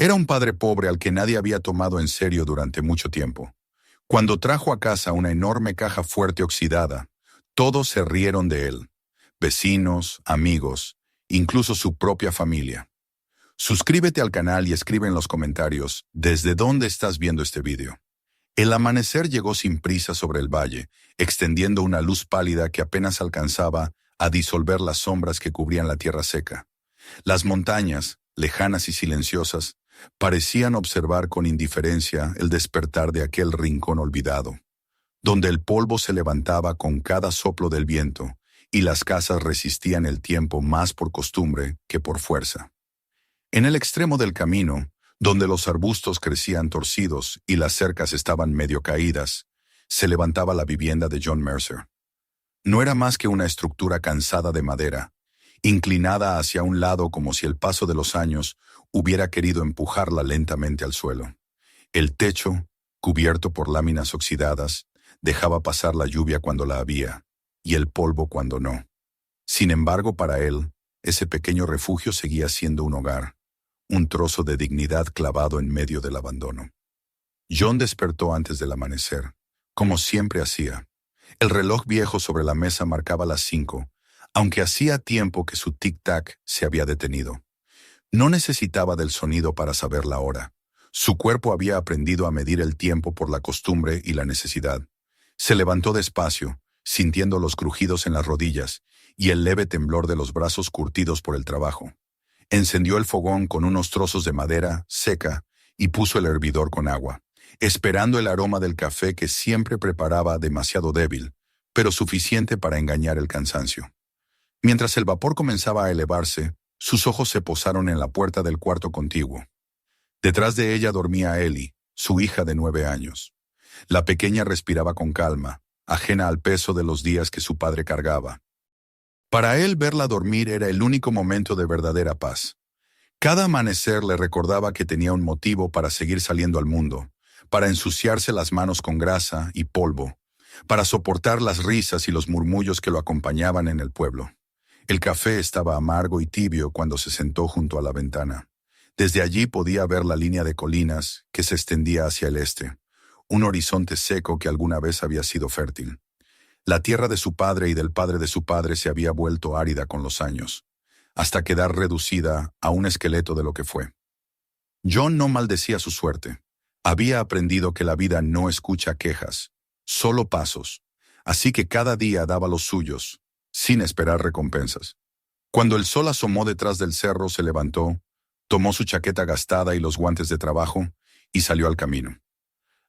Era un padre pobre al que nadie había tomado en serio durante mucho tiempo. Cuando trajo a casa una enorme caja fuerte oxidada, todos se rieron de él. Vecinos, amigos, incluso su propia familia. Suscríbete al canal y escribe en los comentarios desde dónde estás viendo este vídeo. El amanecer llegó sin prisa sobre el valle, extendiendo una luz pálida que apenas alcanzaba a disolver las sombras que cubrían la tierra seca. Las montañas, lejanas y silenciosas, parecían observar con indiferencia el despertar de aquel rincón olvidado, donde el polvo se levantaba con cada soplo del viento y las casas resistían el tiempo más por costumbre que por fuerza. En el extremo del camino, donde los arbustos crecían torcidos y las cercas estaban medio caídas, se levantaba la vivienda de John Mercer. No era más que una estructura cansada de madera, inclinada hacia un lado como si el paso de los años hubiera querido empujarla lentamente al suelo. El techo, cubierto por láminas oxidadas, dejaba pasar la lluvia cuando la había, y el polvo cuando no. Sin embargo, para él, ese pequeño refugio seguía siendo un hogar, un trozo de dignidad clavado en medio del abandono. John despertó antes del amanecer, como siempre hacía. El reloj viejo sobre la mesa marcaba las 5, aunque hacía tiempo que su tic-tac se había detenido. No necesitaba del sonido para saber la hora. Su cuerpo había aprendido a medir el tiempo por la costumbre y la necesidad. Se levantó despacio, sintiendo los crujidos en las rodillas y el leve temblor de los brazos curtidos por el trabajo. Encendió el fogón con unos trozos de madera seca y puso el hervidor con agua, esperando el aroma del café que siempre preparaba demasiado débil, pero suficiente para engañar el cansancio. Mientras el vapor comenzaba a elevarse, sus ojos se posaron en la puerta del cuarto contiguo. Detrás de ella dormía Ellie, su hija de 9 años. La pequeña respiraba con calma, ajena al peso de los días que su padre cargaba. Para él, verla dormir era el único momento de verdadera paz. Cada amanecer le recordaba que tenía un motivo para seguir saliendo al mundo, para ensuciarse las manos con grasa y polvo, para soportar las risas y los murmullos que lo acompañaban en el pueblo. El café estaba amargo y tibio cuando se sentó junto a la ventana. Desde allí podía ver la línea de colinas que se extendía hacia el este, un horizonte seco que alguna vez había sido fértil. La tierra de su padre y del padre de su padre se había vuelto árida con los años, hasta quedar reducida a un esqueleto de lo que fue. John no maldecía su suerte. Había aprendido que la vida no escucha quejas, solo pasos, así que cada día daba los suyos, sin esperar recompensas. Cuando el sol asomó detrás del cerro, se levantó, tomó su chaqueta gastada y los guantes de trabajo y salió al camino.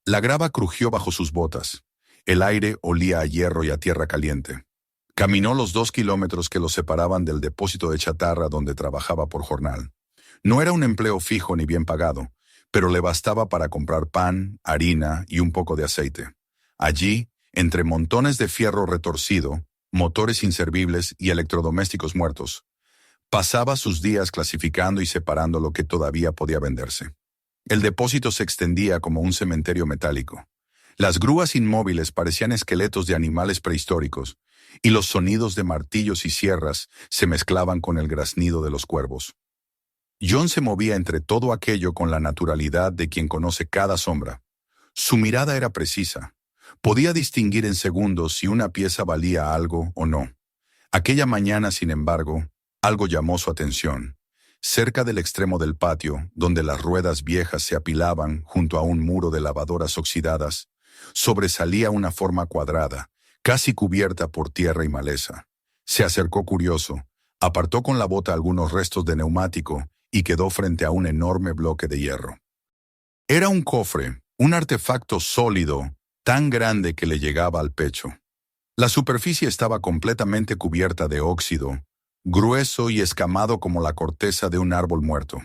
La grava crujió bajo sus botas. El aire olía a hierro y a tierra caliente. Caminó los 2 kilómetros que lo separaban del depósito de chatarra donde trabajaba por jornal. No era un empleo fijo ni bien pagado, pero le bastaba para comprar pan, harina y un poco de aceite. Allí, entre montones de fierro retorcido, motores inservibles y electrodomésticos muertos, pasaba sus días clasificando y separando lo que todavía podía venderse. El depósito se extendía como un cementerio metálico. Las grúas inmóviles parecían esqueletos de animales prehistóricos, y los sonidos de martillos y sierras se mezclaban con el graznido de los cuervos. John se movía entre todo aquello con la naturalidad de quien conoce cada sombra. Su mirada era precisa. Podía distinguir en segundos si una pieza valía algo o no. Aquella mañana, sin embargo, algo llamó su atención. Cerca del extremo del patio, donde las ruedas viejas se apilaban junto a un muro de lavadoras oxidadas, sobresalía una forma cuadrada, casi cubierta por tierra y maleza. Se acercó curioso, apartó con la bota algunos restos de neumático y quedó frente a un enorme bloque de hierro. Era un cofre, un artefacto sólido, tan grande que le llegaba al pecho. La superficie estaba completamente cubierta de óxido, grueso y escamado como la corteza de un árbol muerto.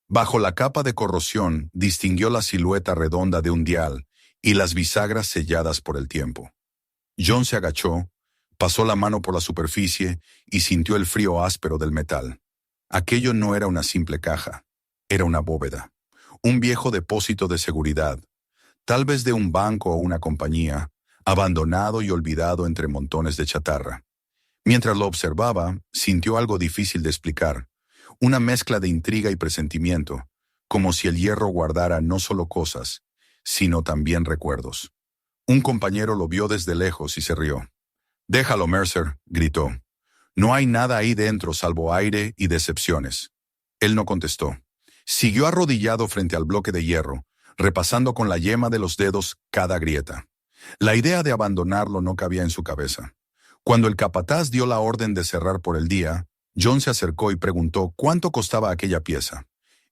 Bajo la capa de corrosión distinguió la silueta redonda de un dial y las bisagras selladas por el tiempo. John se agachó, pasó la mano por la superficie y sintió el frío áspero del metal. Aquello no era una simple caja, era una bóveda, un viejo depósito de seguridad, tal vez de un banco o una compañía, abandonado y olvidado entre montones de chatarra. Mientras lo observaba, sintió algo difícil de explicar, una mezcla de intriga y presentimiento, como si el hierro guardara no solo cosas, sino también recuerdos. Un compañero lo vio desde lejos y se rió. «Déjalo, Mercer», gritó. «No hay nada ahí dentro salvo aire y decepciones». Él no contestó. Siguió arrodillado frente al bloque de hierro, repasando con la yema de los dedos cada grieta. La idea de abandonarlo no cabía en su cabeza. Cuando el capataz dio la orden de cerrar por el día, John se acercó y preguntó cuánto costaba aquella pieza.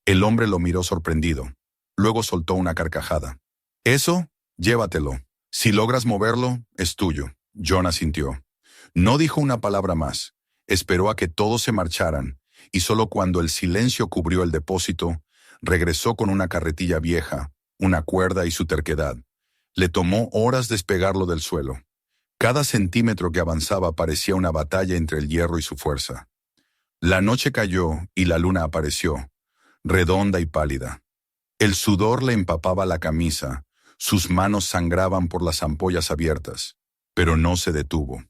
El hombre lo miró sorprendido. Luego soltó una carcajada. «Eso, llévatelo. Si logras moverlo, es tuyo». John asintió. No dijo una palabra más. Esperó a que todos se marcharan, y solo cuando el silencio cubrió el depósito, regresó con una carretilla vieja, una cuerda y su terquedad. Le tomó horas despegarlo del suelo. Cada centímetro que avanzaba parecía una batalla entre el hierro y su fuerza. La noche cayó y la luna apareció, redonda y pálida. El sudor le empapaba la camisa, sus manos sangraban por las ampollas abiertas, pero no se detuvo.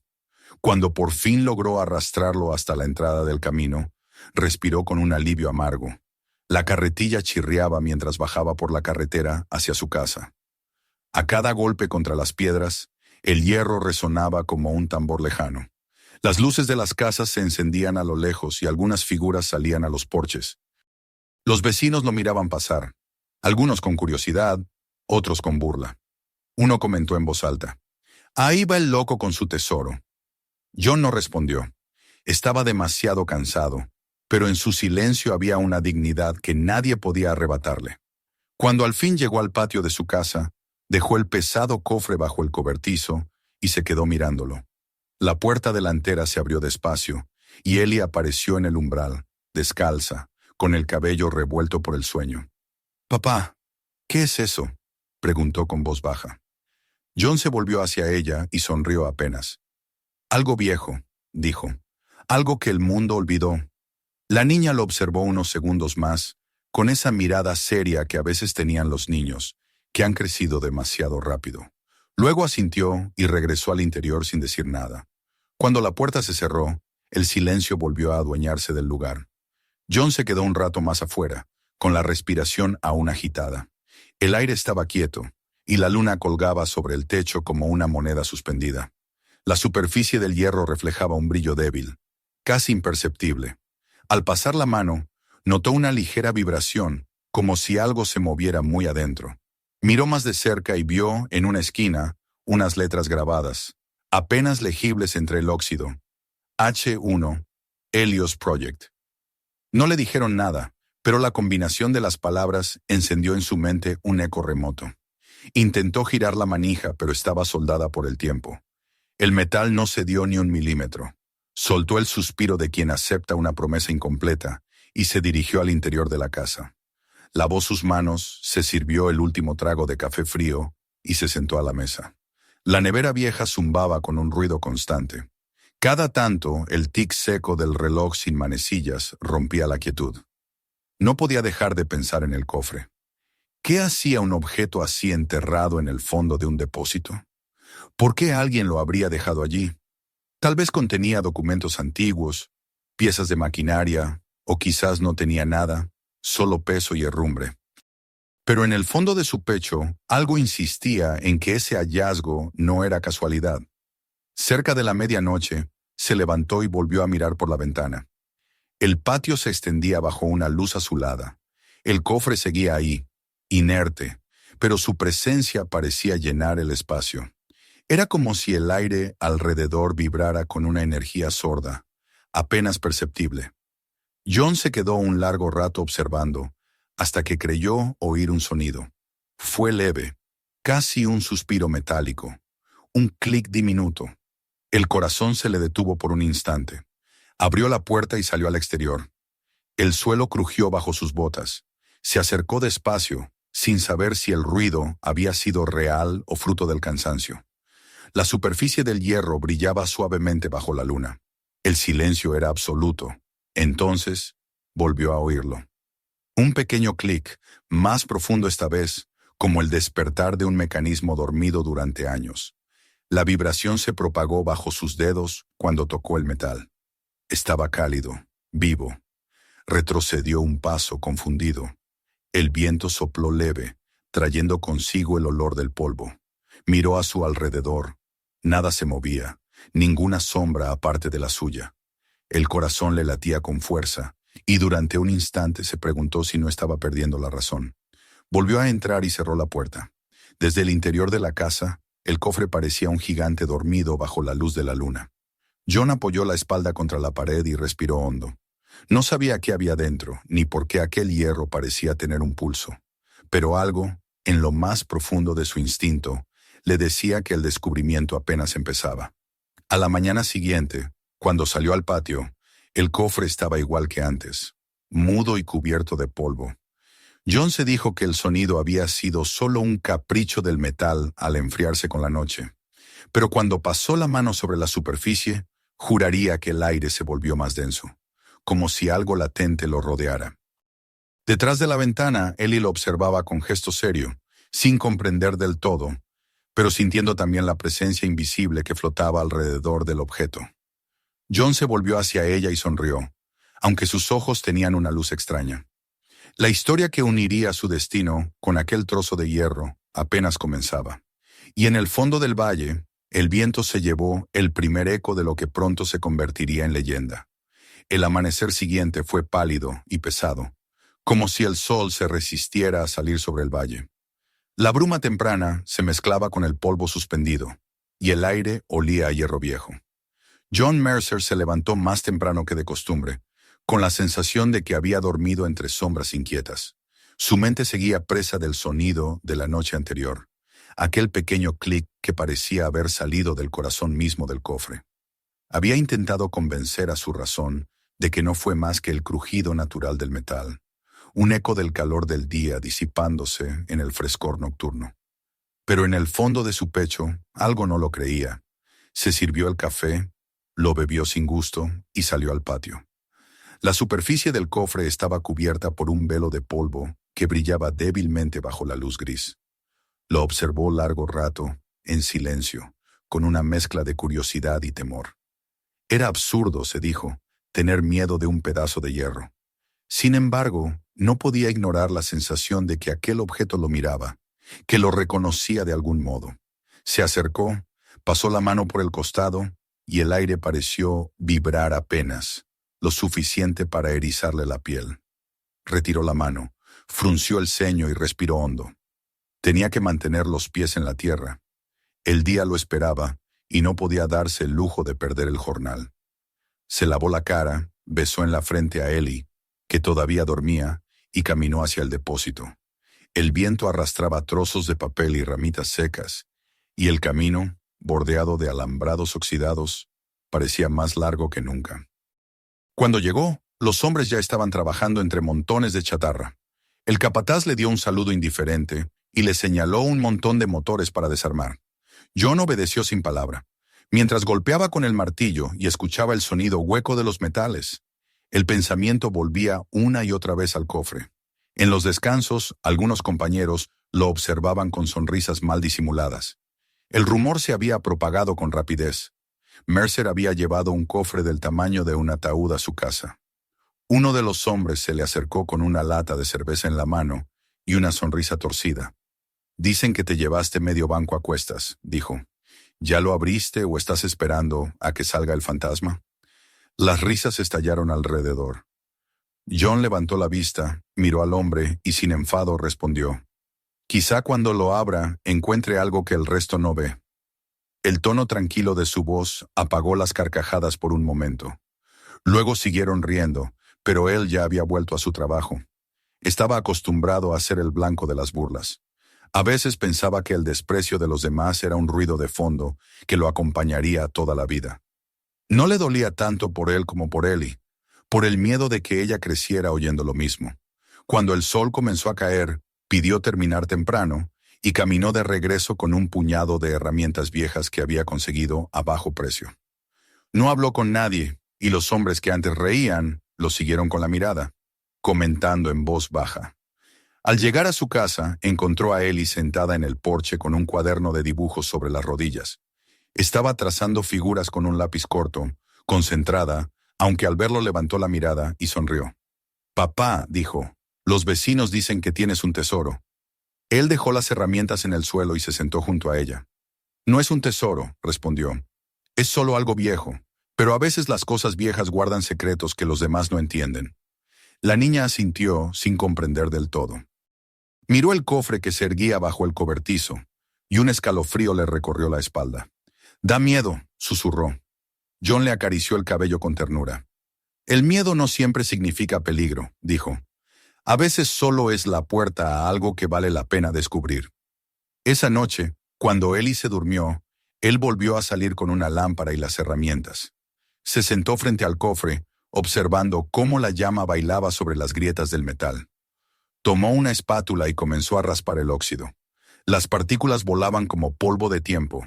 Cuando por fin logró arrastrarlo hasta la entrada del camino, respiró con un alivio amargo. La carretilla chirriaba mientras bajaba por la carretera hacia su casa. A cada golpe contra las piedras, el hierro resonaba como un tambor lejano. Las luces de las casas se encendían a lo lejos y algunas figuras salían a los porches. Los vecinos lo miraban pasar, algunos con curiosidad, otros con burla. Uno comentó en voz alta: «Ahí va el loco con su tesoro». John no respondió. Estaba demasiado cansado, pero en su silencio había una dignidad que nadie podía arrebatarle. Cuando al fin llegó al patio de su casa, dejó el pesado cofre bajo el cobertizo y se quedó mirándolo. La puerta delantera se abrió despacio y Ellie apareció en el umbral, descalza, con el cabello revuelto por el sueño. «Papá, ¿qué es eso?», preguntó con voz baja. John se volvió hacia ella y sonrió apenas. «Algo viejo», dijo. «Algo que el mundo olvidó». La niña lo observó unos segundos más, con esa mirada seria que a veces tenían los niños, que han crecido demasiado rápido. Luego asintió y regresó al interior sin decir nada. Cuando la puerta se cerró, el silencio volvió a adueñarse del lugar. John se quedó un rato más afuera, con la respiración aún agitada. El aire estaba quieto, y la luna colgaba sobre el techo como una moneda suspendida. La superficie del hierro reflejaba un brillo débil, casi imperceptible. Al pasar la mano, notó una ligera vibración, como si algo se moviera muy adentro. Miró más de cerca y vio, en una esquina, unas letras grabadas, apenas legibles entre el óxido. H1, Helios Project. No le dijeron nada, pero la combinación de las palabras encendió en su mente un eco remoto. Intentó girar la manija, pero estaba soldada por el tiempo. El metal no cedió ni un milímetro. Soltó el suspiro de quien acepta una promesa incompleta y se dirigió al interior de la casa. Lavó sus manos, se sirvió el último trago de café frío y se sentó a la mesa. La nevera vieja zumbaba con un ruido constante. Cada tanto, el tic seco del reloj sin manecillas rompía la quietud. No podía dejar de pensar en el cofre. ¿Qué hacía un objeto así enterrado en el fondo de un depósito? ¿Por qué alguien lo habría dejado allí? Tal vez contenía documentos antiguos, piezas de maquinaria, o quizás no tenía nada, solo peso y herrumbre. Pero en el fondo de su pecho, algo insistía en que ese hallazgo no era casualidad. Cerca de la medianoche, se levantó y volvió a mirar por la ventana. El patio se extendía bajo una luz azulada. El cofre seguía ahí, inerte, pero su presencia parecía llenar el espacio. Era como si el aire alrededor vibrara con una energía sorda, apenas perceptible. John se quedó un largo rato observando, hasta que creyó oír un sonido. Fue leve, casi un suspiro metálico, un clic diminuto. El corazón se le detuvo por un instante. Abrió la puerta y salió al exterior. El suelo crujió bajo sus botas. Se acercó despacio, sin saber si el ruido había sido real o fruto del cansancio. La superficie del hierro brillaba suavemente bajo la luna. El silencio era absoluto. Entonces, volvió a oírlo. Un pequeño clic, más profundo esta vez, como el despertar de un mecanismo dormido durante años. La vibración se propagó bajo sus dedos cuando tocó el metal. Estaba cálido, vivo. Retrocedió un paso, confundido. El viento sopló leve, trayendo consigo el olor del polvo. Miró a su alrededor. Nada se movía, ninguna sombra aparte de la suya. El corazón le latía con fuerza, y durante un instante se preguntó si no estaba perdiendo la razón. Volvió a entrar y cerró la puerta. Desde el interior de la casa, el cofre parecía un gigante dormido bajo la luz de la luna. John apoyó la espalda contra la pared y respiró hondo. No sabía qué había dentro, ni por qué aquel hierro parecía tener un pulso. Pero algo, en lo más profundo de su instinto, le decía que el descubrimiento apenas empezaba. A la mañana siguiente, cuando salió al patio, el cofre estaba igual que antes, mudo y cubierto de polvo. John se dijo que el sonido había sido solo un capricho del metal al enfriarse con la noche, pero cuando pasó la mano sobre la superficie, juraría que el aire se volvió más denso, como si algo latente lo rodeara. Detrás de la ventana, Ellie lo observaba con gesto serio, sin comprender del todo, pero sintiendo también la presencia invisible que flotaba alrededor del objeto. John se volvió hacia ella y sonrió, aunque sus ojos tenían una luz extraña. La historia que uniría su destino con aquel trozo de hierro apenas comenzaba. Y en el fondo del valle, el viento se llevó el primer eco de lo que pronto se convertiría en leyenda. El amanecer siguiente fue pálido y pesado, como si el sol se resistiera a salir sobre el valle. La bruma temprana se mezclaba con el polvo suspendido, y el aire olía a hierro viejo. John Mercer se levantó más temprano que de costumbre, con la sensación de que había dormido entre sombras inquietas. Su mente seguía presa del sonido de la noche anterior, aquel pequeño clic que parecía haber salido del corazón mismo del cofre. Había intentado convencer a su razón de que no fue más que el crujido natural del metal, un eco del calor del día disipándose en el frescor nocturno. Pero en el fondo de su pecho, algo no lo creía. Se sirvió el café, lo bebió sin gusto y salió al patio. La superficie del cofre estaba cubierta por un velo de polvo que brillaba débilmente bajo la luz gris. Lo observó largo rato, en silencio, con una mezcla de curiosidad y temor. Era absurdo, se dijo, tener miedo de un pedazo de hierro. Sin embargo, no podía ignorar la sensación de que aquel objeto lo miraba, que lo reconocía de algún modo. Se acercó, pasó la mano por el costado y el aire pareció vibrar apenas, lo suficiente para erizarle la piel. Retiró la mano, frunció el ceño y respiró hondo. Tenía que mantener los pies en la tierra. El día lo esperaba y no podía darse el lujo de perder el jornal. Se lavó la cara, besó en la frente a Ellie, que todavía dormía, y caminó hacia el depósito. El viento arrastraba trozos de papel y ramitas secas, y el camino, bordeado de alambrados oxidados, parecía más largo que nunca. Cuando llegó, los hombres ya estaban trabajando entre montones de chatarra. El capataz le dio un saludo indiferente y le señaló un montón de motores para desarmar. John obedeció sin palabra, mientras golpeaba con el martillo y escuchaba el sonido hueco de los metales. El pensamiento volvía una y otra vez al cofre. En los descansos, algunos compañeros lo observaban con sonrisas mal disimuladas. El rumor se había propagado con rapidez. Mercer había llevado un cofre del tamaño de un ataúd a su casa. Uno de los hombres se le acercó con una lata de cerveza en la mano y una sonrisa torcida. «Dicen que te llevaste medio banco a cuestas», dijo. «¿Ya lo abriste o estás esperando a que salga el fantasma?» Las risas estallaron alrededor. John levantó la vista, miró al hombre y sin enfado respondió. «Quizá cuando lo abra encuentre algo que el resto no ve». El tono tranquilo de su voz apagó las carcajadas por un momento. Luego siguieron riendo, pero él ya había vuelto a su trabajo. Estaba acostumbrado a ser el blanco de las burlas. A veces pensaba que el desprecio de los demás era un ruido de fondo que lo acompañaría toda la vida. No le dolía tanto por él como por Ellie, por el miedo de que ella creciera oyendo lo mismo. Cuando el sol comenzó a caer, pidió terminar temprano y caminó de regreso con un puñado de herramientas viejas que había conseguido a bajo precio. No habló con nadie, y los hombres que antes reían lo siguieron con la mirada, comentando en voz baja. Al llegar a su casa, encontró a Ellie sentada en el porche con un cuaderno de dibujos sobre las rodillas. Estaba trazando figuras con un lápiz corto, concentrada, aunque al verlo levantó la mirada y sonrió. «Papá», dijo, Los vecinos dicen que tienes un tesoro. Él dejó las herramientas en el suelo y se sentó junto a ella. No es un tesoro, respondió. Es solo algo viejo, pero a veces las cosas viejas guardan secretos que los demás no entienden. La niña asintió sin comprender del todo. Miró el cofre que se erguía bajo el cobertizo, y un escalofrío le recorrió la espalda. Da miedo, susurró. John le acarició el cabello con ternura. El miedo no siempre significa peligro, dijo. A veces solo es la puerta a algo que vale la pena descubrir. Esa noche, cuando Ellie se durmió, él volvió a salir con una lámpara y las herramientas. Se sentó frente al cofre, observando cómo la llama bailaba sobre las grietas del metal. Tomó una espátula y comenzó a raspar el óxido. Las partículas volaban como polvo de tiempo,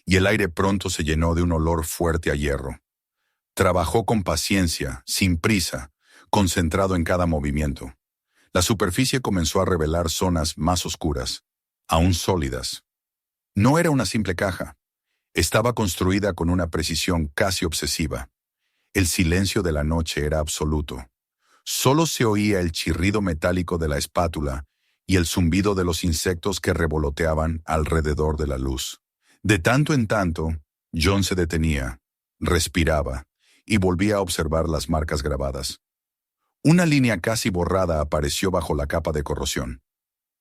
y el aire pronto se llenó de un olor fuerte a hierro. Trabajó con paciencia, sin prisa, concentrado en cada movimiento. La superficie comenzó a revelar zonas más oscuras, aún sólidas. No era una simple caja. Estaba construida con una precisión casi obsesiva. El silencio de la noche era absoluto. Solo se oía el chirrido metálico de la espátula y el zumbido de los insectos que revoloteaban alrededor de la luz. De tanto en tanto, John se detenía, respiraba y volvía a observar las marcas grabadas. Una línea casi borrada apareció bajo la capa de corrosión.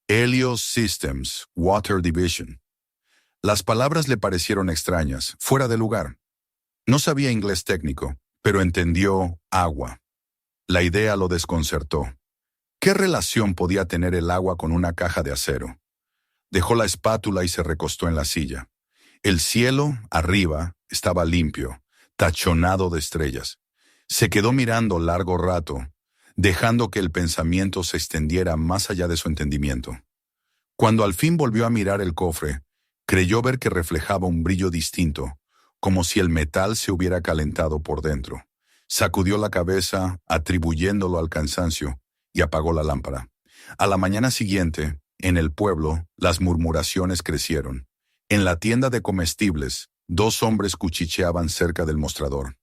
Helios Systems, Water Division. Las palabras le parecieron extrañas, fuera de lugar. No sabía inglés técnico, pero entendió agua. La idea lo desconcertó. ¿Qué relación podía tener el agua con una caja de acero? Dejó la espátula y se recostó en la silla. El cielo, arriba, estaba limpio, tachonado de estrellas. Se quedó mirando largo rato, dejando que el pensamiento se extendiera más allá de su entendimiento. Cuando al fin volvió a mirar el cofre, creyó ver que reflejaba un brillo distinto, como si el metal se hubiera calentado por dentro. Sacudió la cabeza, atribuyéndolo al cansancio, y apagó la lámpara. A la mañana siguiente, en el pueblo, las murmuraciones crecieron. En la tienda de comestibles, 2 hombres cuchicheaban cerca del mostrador.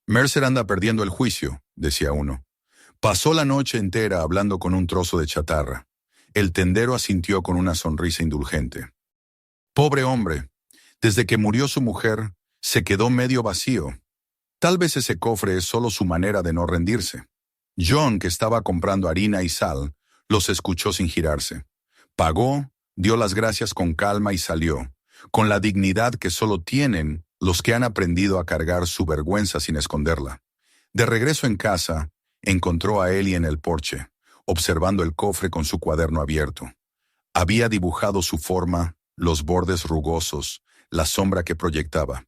Mercer anda perdiendo el juicio, decía uno. Pasó la noche entera hablando con un trozo de chatarra. El tendero asintió con una sonrisa indulgente. Pobre hombre, desde que murió su mujer, se quedó medio vacío. Tal vez ese cofre es solo su manera de no rendirse. John, que estaba comprando harina y sal, los escuchó sin girarse. Pagó, dio las gracias con calma y salió, con la dignidad que solo tienen los que han aprendido a cargar su vergüenza sin esconderla. De regreso en casa, encontró a Ellie en el porche, observando el cofre con su cuaderno abierto. Había dibujado su forma, los bordes rugosos, la sombra que proyectaba.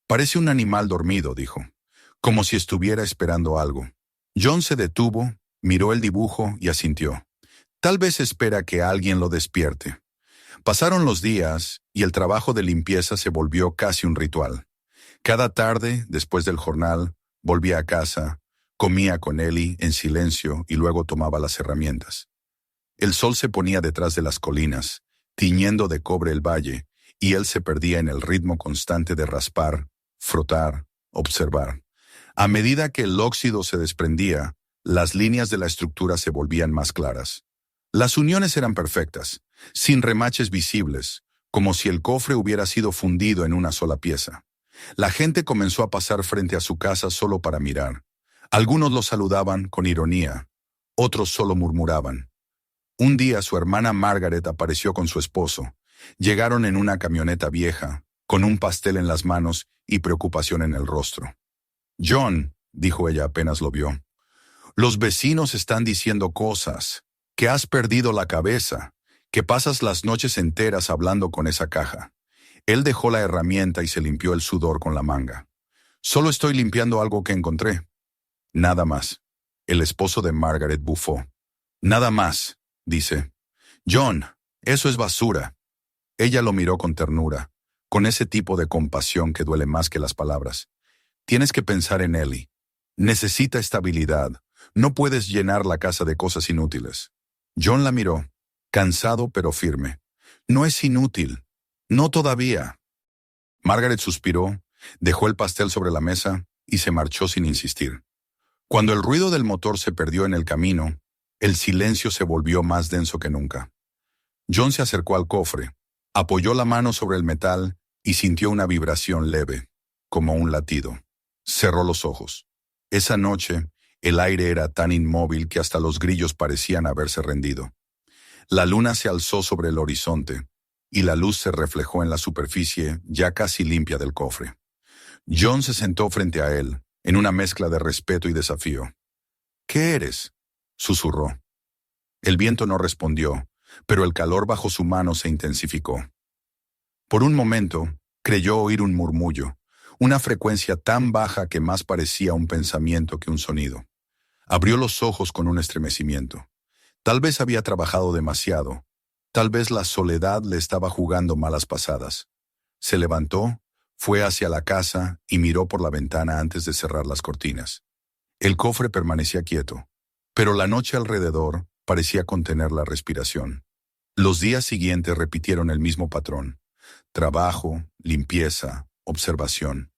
Parece un animal dormido, dijo, como si estuviera esperando algo. John se detuvo, miró el dibujo y asintió. Tal vez espera que alguien lo despierte. Pasaron los días y el trabajo de limpieza se volvió casi un ritual. Cada tarde, después del jornal, volvía a casa, comía con Ellie en silencio y luego tomaba las herramientas. El sol se ponía detrás de las colinas, tiñendo de cobre el valle, y él se perdía en el ritmo constante de raspar, frotar, observar. A medida que el óxido se desprendía, las líneas de la estructura se volvían más claras. Las uniones eran perfectas, sin remaches visibles, como si el cofre hubiera sido fundido en una sola pieza. La gente comenzó a pasar frente a su casa solo para mirar. Algunos lo saludaban con ironía, otros solo murmuraban. Un día su hermana Margaret apareció con su esposo. Llegaron en una camioneta vieja, con un pastel en las manos y preocupación en el rostro. John, dijo ella apenas lo vio, los vecinos están diciendo cosas, que has perdido la cabeza, que pasas las noches enteras hablando con esa caja. Él dejó la herramienta y se limpió el sudor con la manga. Solo estoy limpiando algo que encontré. Nada más. El esposo de Margaret bufó. Nada más, dice. John, eso es basura. Ella lo miró con ternura, con ese tipo de compasión que duele más que las palabras. Tienes que pensar en Ellie. Necesita estabilidad. No puedes llenar la casa de cosas inútiles. John la miró, cansado pero firme. No es inútil. No todavía. Margaret suspiró, dejó el pastel sobre la mesa y se marchó sin insistir. Cuando el ruido del motor se perdió en el camino, El silencio se volvió más denso que nunca. John se acercó al cofre, apoyó la mano sobre el metal y sintió una vibración leve, como un latido. Cerró los ojos. Esa noche, el aire era tan inmóvil que hasta los grillos parecían haberse rendido. La luna se alzó sobre el horizonte, y la luz se reflejó en la superficie ya casi limpia del cofre. John se sentó frente a él, en una mezcla de respeto y desafío. «¿Qué eres?», susurró. El viento no respondió, pero el calor bajo su mano se intensificó. Por un momento, creyó oír un murmullo, una frecuencia tan baja que más parecía un pensamiento que un sonido. Abrió los ojos con un estremecimiento. Tal vez había trabajado demasiado. Tal vez la soledad le estaba jugando malas pasadas. Se levantó, fue hacia la casa y miró por la ventana antes de cerrar las cortinas. El cofre permanecía quieto, pero la noche alrededor parecía contener la respiración. Los días siguientes repitieron el mismo patrón: trabajo, limpieza, observación.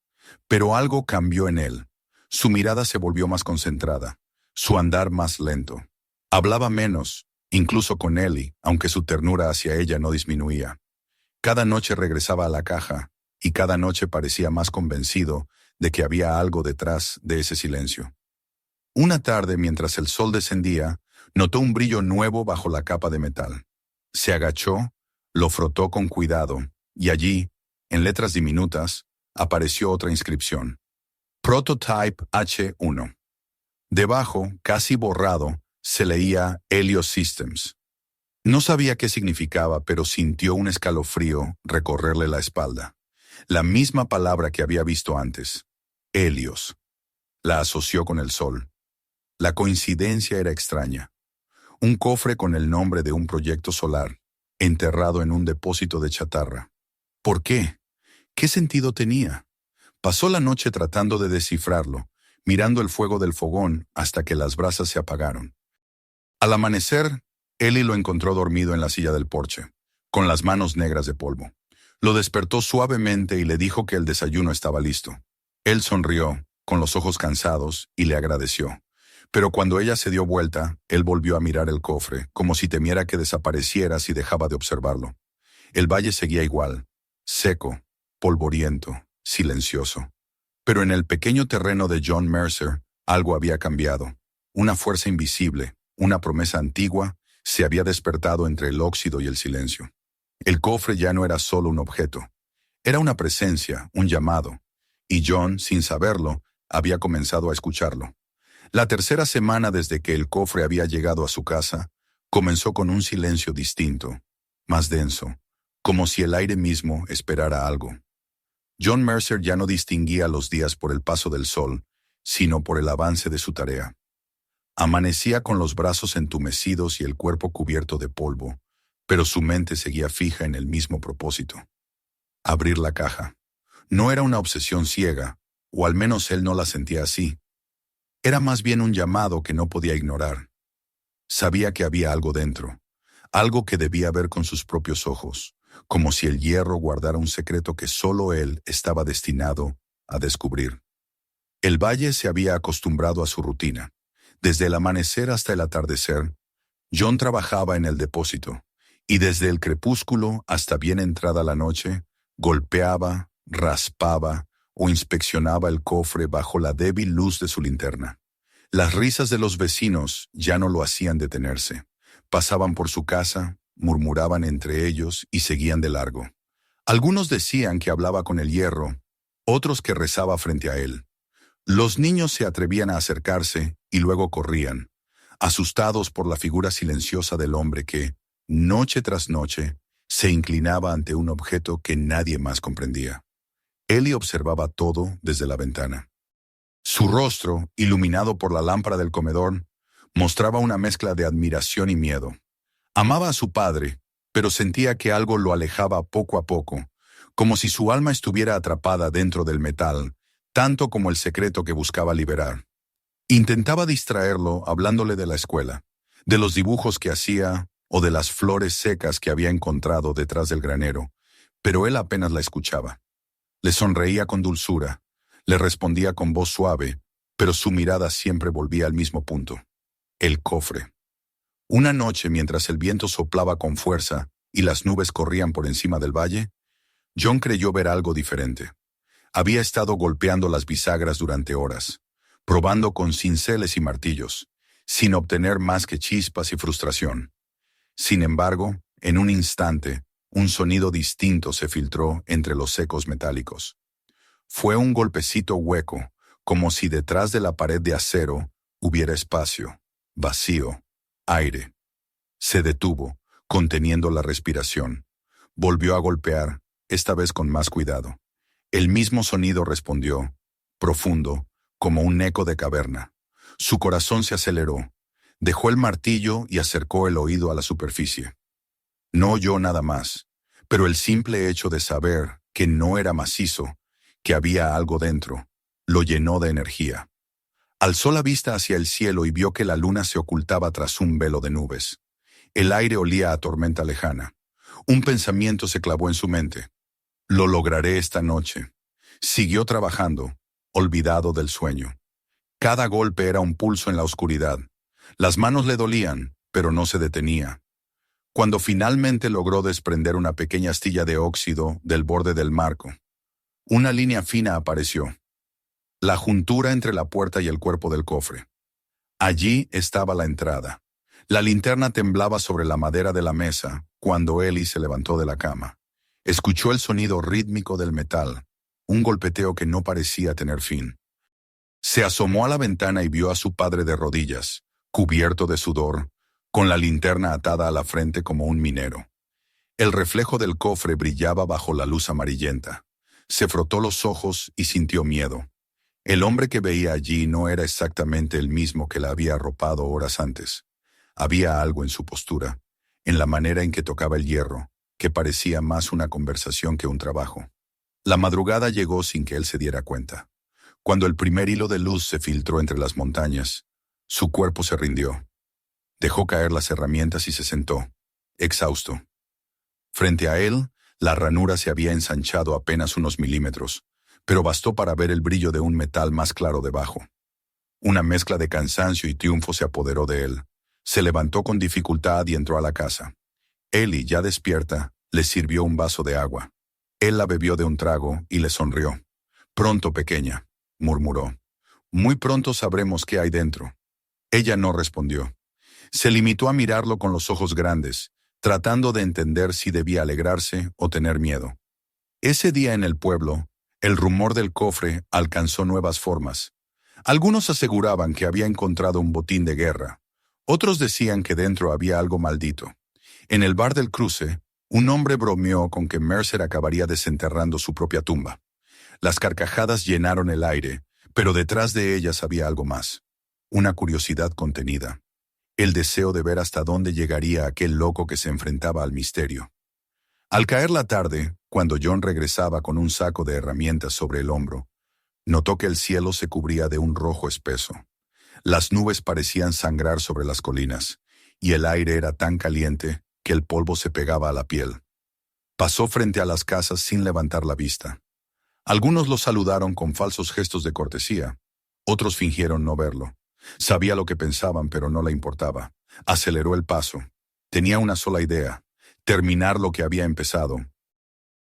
Pero algo cambió en él. Su mirada se volvió más concentrada, su andar más lento. Hablaba menos, incluso con Ellie, aunque su ternura hacia ella no disminuía. Cada noche regresaba a la caja, y cada noche parecía más convencido de que había algo detrás de ese silencio. Una tarde, mientras el sol descendía, notó un brillo nuevo bajo la capa de metal. Se agachó, lo frotó con cuidado, y allí, en letras diminutas, apareció otra inscripción: Prototype H1. Debajo, casi borrado, se leía Helios Systems. No sabía qué significaba, pero sintió un escalofrío recorrerle la espalda. La misma palabra que había visto antes: Helios. La asoció con el sol. La coincidencia era extraña. Un cofre con el nombre de un proyecto solar, enterrado en un depósito de chatarra. ¿Por qué? ¿Qué sentido tenía? Pasó la noche tratando de descifrarlo, mirando el fuego del fogón hasta que las brasas se apagaron. Al amanecer, Ellie lo encontró dormido en la silla del porche, con las manos negras de polvo. Lo despertó suavemente y le dijo que el desayuno estaba listo. Él sonrió, con los ojos cansados, y le agradeció. Pero cuando ella se dio vuelta, él volvió a mirar el cofre, como si temiera que desapareciera si dejaba de observarlo. El valle seguía igual, seco, polvoriento, silencioso. Pero en el pequeño terreno de John Mercer, algo había cambiado. Una fuerza invisible, una promesa antigua, se había despertado entre el óxido y el silencio. El cofre ya no era solo un objeto. Era una presencia, un llamado. Y John, sin saberlo, había comenzado a escucharlo. La tercera semana desde que el cofre había llegado a su casa, comenzó con un silencio distinto, más denso, como si el aire mismo esperara algo. John Mercer ya no distinguía los días por el paso del sol, sino por el avance de su tarea. Amanecía con los brazos entumecidos y el cuerpo cubierto de polvo, pero su mente seguía fija en el mismo propósito: abrir la caja. No era una obsesión ciega, o al menos él no la sentía así. Era más bien un llamado que no podía ignorar. Sabía que había algo dentro, algo que debía ver con sus propios ojos, como si el hierro guardara un secreto que solo él estaba destinado a descubrir. El valle se había acostumbrado a su rutina. Desde el amanecer hasta el atardecer, John trabajaba en el depósito, y desde el crepúsculo hasta bien entrada la noche, golpeaba, raspaba o inspeccionaba el cofre bajo la débil luz de su linterna. Las risas de los vecinos ya no lo hacían detenerse. Pasaban por su casa, murmuraban entre ellos y seguían de largo. Algunos decían que hablaba con el hierro, otros que rezaba frente a él. Los niños se atrevían a acercarse y luego corrían, asustados por la figura silenciosa del hombre que, noche tras noche, se inclinaba ante un objeto que nadie más comprendía. Ellie observaba todo desde la ventana. Su rostro, iluminado por la lámpara del comedor, mostraba una mezcla de admiración y miedo. Amaba a su padre, pero sentía que algo lo alejaba poco a poco, como si su alma estuviera atrapada dentro del metal, tanto como el secreto que buscaba liberar. Intentaba distraerlo hablándole de la escuela, de los dibujos que hacía o de las flores secas que había encontrado detrás del granero, pero él apenas la escuchaba. Le sonreía con dulzura, le respondía con voz suave, pero su mirada siempre volvía al mismo punto: el cofre. Una noche, mientras el viento soplaba con fuerza y las nubes corrían por encima del valle, John creyó ver algo diferente. Había estado golpeando las bisagras durante horas, probando con cinceles y martillos, sin obtener más que chispas y frustración. Sin embargo, en un instante, un sonido distinto se filtró entre los ecos metálicos. Fue un golpecito hueco, como si detrás de la pared de acero hubiera espacio, vacío, aire. Se detuvo, conteniendo la respiración. Volvió a golpear, esta vez con más cuidado. El mismo sonido respondió, profundo, como un eco de caverna. Su corazón se aceleró. Dejó el martillo y acercó el oído a la superficie. No oyó nada más, pero el simple hecho de saber que no era macizo, que había algo dentro, lo llenó de energía. Alzó la vista hacia el cielo y vio que la luna se ocultaba tras un velo de nubes. El aire olía a tormenta lejana. Un pensamiento se clavó en su mente. Lo lograré esta noche. Siguió trabajando, olvidado del sueño. Cada golpe era un pulso en la oscuridad. Las manos le dolían, pero no se detenía. Cuando finalmente logró desprender una pequeña astilla de óxido del borde del marco, una línea fina apareció. La juntura entre la puerta y el cuerpo del cofre. Allí estaba la entrada. La linterna temblaba sobre la madera de la mesa cuando Ellie se levantó de la cama. Escuchó el sonido rítmico del metal, un golpeteo que no parecía tener fin. Se asomó a la ventana y vio a su padre de rodillas, cubierto de sudor, con la linterna atada a la frente como un minero. El reflejo del cofre brillaba bajo la luz amarillenta. Se frotó los ojos y sintió miedo. El hombre que veía allí no era exactamente el mismo que la había arropado horas antes. Había algo en su postura, en la manera en que tocaba el hierro, que parecía más una conversación que un trabajo. La madrugada llegó sin que él se diera cuenta. Cuando el primer hilo de luz se filtró entre las montañas, su cuerpo se rindió. Dejó caer las herramientas y se sentó, exhausto. Frente a él, la ranura se había ensanchado apenas unos milímetros, pero bastó para ver el brillo de un metal más claro debajo. Una mezcla de cansancio y triunfo se apoderó de él. Se levantó con dificultad y entró a la casa. Ellie, ya despierta, le sirvió un vaso de agua. Él la bebió de un trago y le sonrió. «Pronto, pequeña», murmuró. «Muy pronto sabremos qué hay dentro». Ella no respondió. Se limitó a mirarlo con los ojos grandes, tratando de entender si debía alegrarse o tener miedo. Ese día en el pueblo, el rumor del cofre alcanzó nuevas formas. Algunos aseguraban que había encontrado un botín de guerra. Otros decían que dentro había algo maldito. En el bar del cruce, un hombre bromeó con que Mercer acabaría desenterrando su propia tumba. Las carcajadas llenaron el aire, pero detrás de ellas había algo más. Una curiosidad contenida. El deseo de ver hasta dónde llegaría aquel loco que se enfrentaba al misterio. Al caer la tarde, cuando John regresaba con un saco de herramientas sobre el hombro, notó que el cielo se cubría de un rojo espeso. Las nubes parecían sangrar sobre las colinas, y el aire era tan caliente que el polvo se pegaba a la piel. Pasó frente a las casas sin levantar la vista. Algunos lo saludaron con falsos gestos de cortesía. Otros fingieron no verlo. Sabía lo que pensaban, pero no le importaba. Aceleró el paso. Tenía una sola idea: terminar lo que había empezado.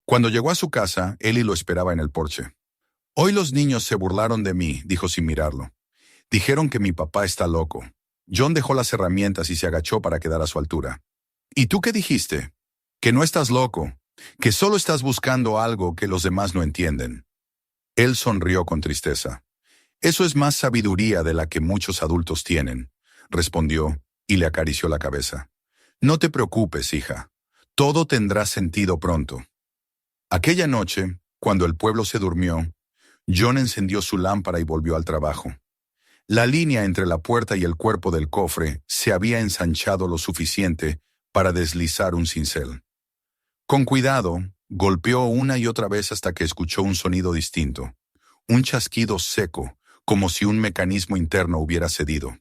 Cuando llegó a su casa, Ellie lo esperaba en el porche. «Hoy los niños se burlaron de mí», dijo sin mirarlo. «Dijeron que mi papá está loco». John dejó las herramientas y se agachó para quedar a su altura. «¿Y tú qué dijiste?» «Que no estás loco, que solo estás buscando algo que los demás no entienden». Él sonrió con tristeza. «Eso es más sabiduría de la que muchos adultos tienen», respondió y le acarició la cabeza. «No te preocupes, hija. Todo tendrá sentido pronto». Aquella noche, cuando el pueblo se durmió, John encendió su lámpara y volvió al trabajo. La línea entre la puerta y el cuerpo del cofre se había ensanchado lo suficiente para deslizar un cincel. Con cuidado, golpeó una y otra vez hasta que escuchó un sonido distinto, un chasquido seco, como si un mecanismo interno hubiera cedido.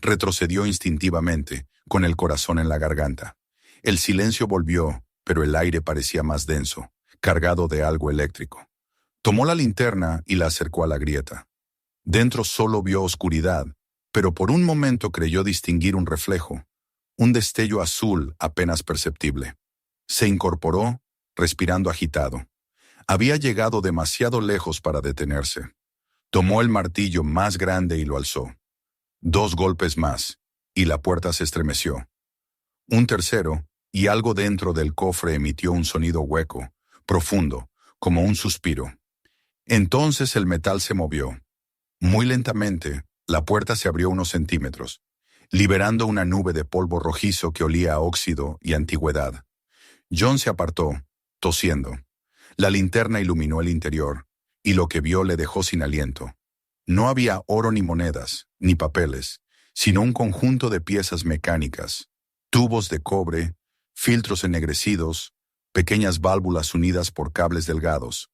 Retrocedió instintivamente, con el corazón en la garganta. El silencio volvió, pero el aire parecía más denso, cargado de algo eléctrico. Tomó la linterna y la acercó a la grieta. Dentro solo vio oscuridad, pero por un momento creyó distinguir un reflejo, un destello azul apenas perceptible. Se incorporó, respirando agitado. Había llegado demasiado lejos para detenerse. Tomó el martillo más grande y lo alzó. 2 golpes más, y la puerta se estremeció. Un tercero, y algo dentro del cofre emitió un sonido hueco, profundo, como un suspiro. Entonces el metal se movió. Muy lentamente, la puerta se abrió unos centímetros, liberando una nube de polvo rojizo que olía a óxido y antigüedad. John se apartó, tosiendo. La linterna iluminó el interior, y lo que vio le dejó sin aliento. No había oro ni monedas, ni papeles, sino un conjunto de piezas mecánicas, tubos de cobre, filtros ennegrecidos, pequeñas válvulas unidas por cables delgados.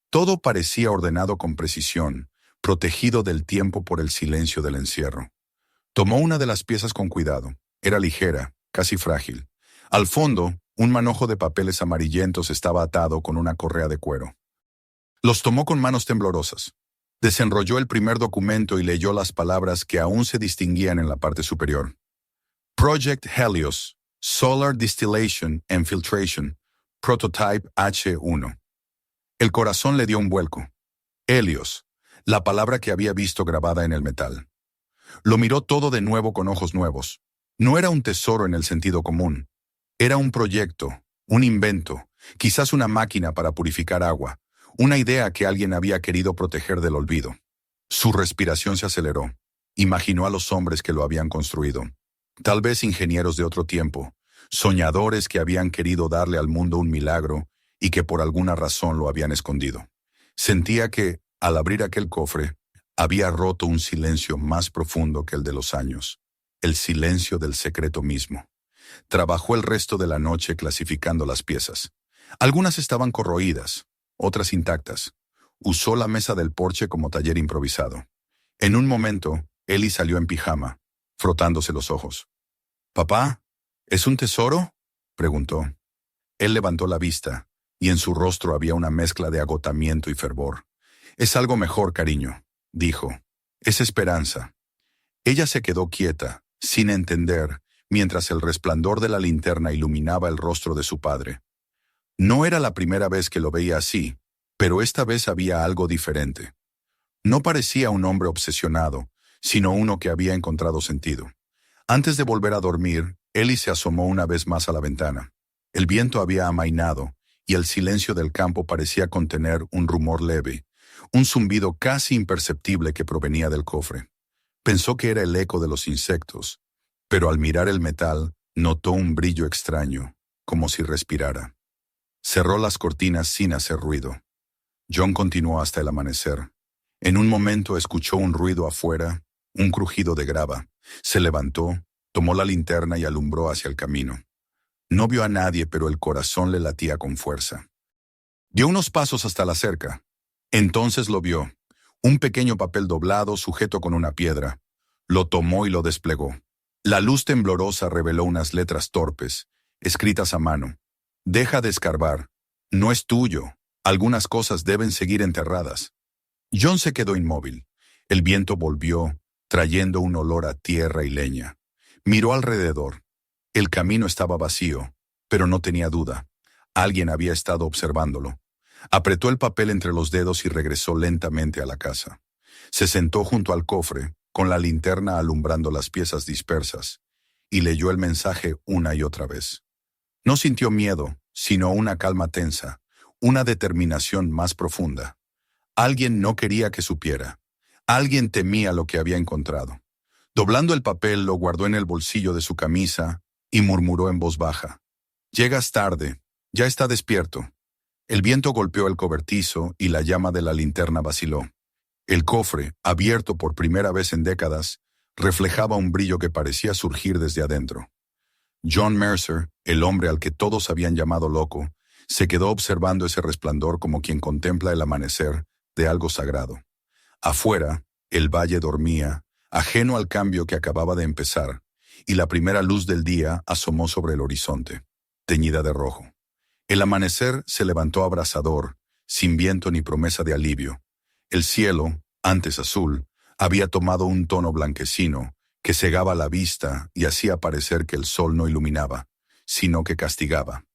Todo parecía ordenado con precisión, protegido del tiempo por el silencio del encierro. Tomó una de las piezas con cuidado. Era ligera, casi frágil. Al fondo, un manojo de papeles amarillentos estaba atado con una correa de cuero. Los tomó con manos temblorosas. Desenrolló el primer documento y leyó las palabras que aún se distinguían en la parte superior. Project Helios, Solar Distillation and Filtration, Prototype H1. El corazón le dio un vuelco. Helios, la palabra que había visto grabada en el metal. Lo miró todo de nuevo con ojos nuevos. No era un tesoro en el sentido común. Era un proyecto, un invento, quizás una máquina para purificar agua, una idea que alguien había querido proteger del olvido. Su respiración se aceleró. Imaginó a los hombres que lo habían construido. Tal vez ingenieros de otro tiempo, soñadores que habían querido darle al mundo un milagro y que por alguna razón lo habían escondido. Sentía que, al abrir aquel cofre, había roto un silencio más profundo que el de los años, el silencio del secreto mismo. Trabajó el resto de la noche clasificando las piezas. Algunas estaban corroídas, otras intactas. Usó la mesa del porche como taller improvisado. En un momento, Ellie salió en pijama, frotándose los ojos. «¿Papá, es un tesoro?», preguntó. Él levantó la vista, y en su rostro había una mezcla de agotamiento y fervor. «Es algo mejor, cariño», dijo. «Es esperanza». Ella se quedó quieta, sin entender, mientras el resplandor de la linterna iluminaba el rostro de su padre. No era la primera vez que lo veía así, pero esta vez había algo diferente. No parecía un hombre obsesionado, sino uno que había encontrado sentido. Antes de volver a dormir, Ellie se asomó una vez más a la ventana. El viento había amainado, y el silencio del campo parecía contener un rumor leve, un zumbido casi imperceptible que provenía del cofre. Pensó que era el eco de los insectos, pero al mirar el metal, notó un brillo extraño, como si respirara. Cerró las cortinas sin hacer ruido. John continuó hasta el amanecer. En un momento escuchó un ruido afuera, un crujido de grava. Se levantó, tomó la linterna y alumbró hacia el camino. No vio a nadie, pero el corazón le latía con fuerza. Dio unos pasos hasta la cerca. Entonces lo vio. Un pequeño papel doblado sujeto con una piedra. Lo tomó y lo desplegó. La luz temblorosa reveló unas letras torpes, escritas a mano. «Deja de escarbar. No es tuyo. Algunas cosas deben seguir enterradas». John se quedó inmóvil. El viento volvió, trayendo un olor a tierra y leña. Miró alrededor. El camino estaba vacío, pero no tenía duda. Alguien había estado observándolo. Apretó el papel entre los dedos y regresó lentamente a la casa. Se sentó junto al cofre, con la linterna alumbrando las piezas dispersas, y leyó el mensaje una y otra vez. No sintió miedo, sino una calma tensa, una determinación más profunda. Alguien no quería que supiera. Alguien temía lo que había encontrado. Doblando el papel, lo guardó en el bolsillo de su camisa y murmuró en voz baja. «Llegas tarde. Ya está despierto». El viento golpeó el cobertizo y la llama de la linterna vaciló. El cofre, abierto por primera vez en décadas, reflejaba un brillo que parecía surgir desde adentro. John Mercer, el hombre al que todos habían llamado loco, se quedó observando ese resplandor como quien contempla el amanecer de algo sagrado. Afuera, el valle dormía, ajeno al cambio que acababa de empezar, y la primera luz del día asomó sobre el horizonte, teñida de rojo. El amanecer se levantó abrasador, sin viento ni promesa de alivio. El cielo, antes azul, había tomado un tono blanquecino, que cegaba la vista y hacía parecer que el sol no iluminaba, sino que castigaba.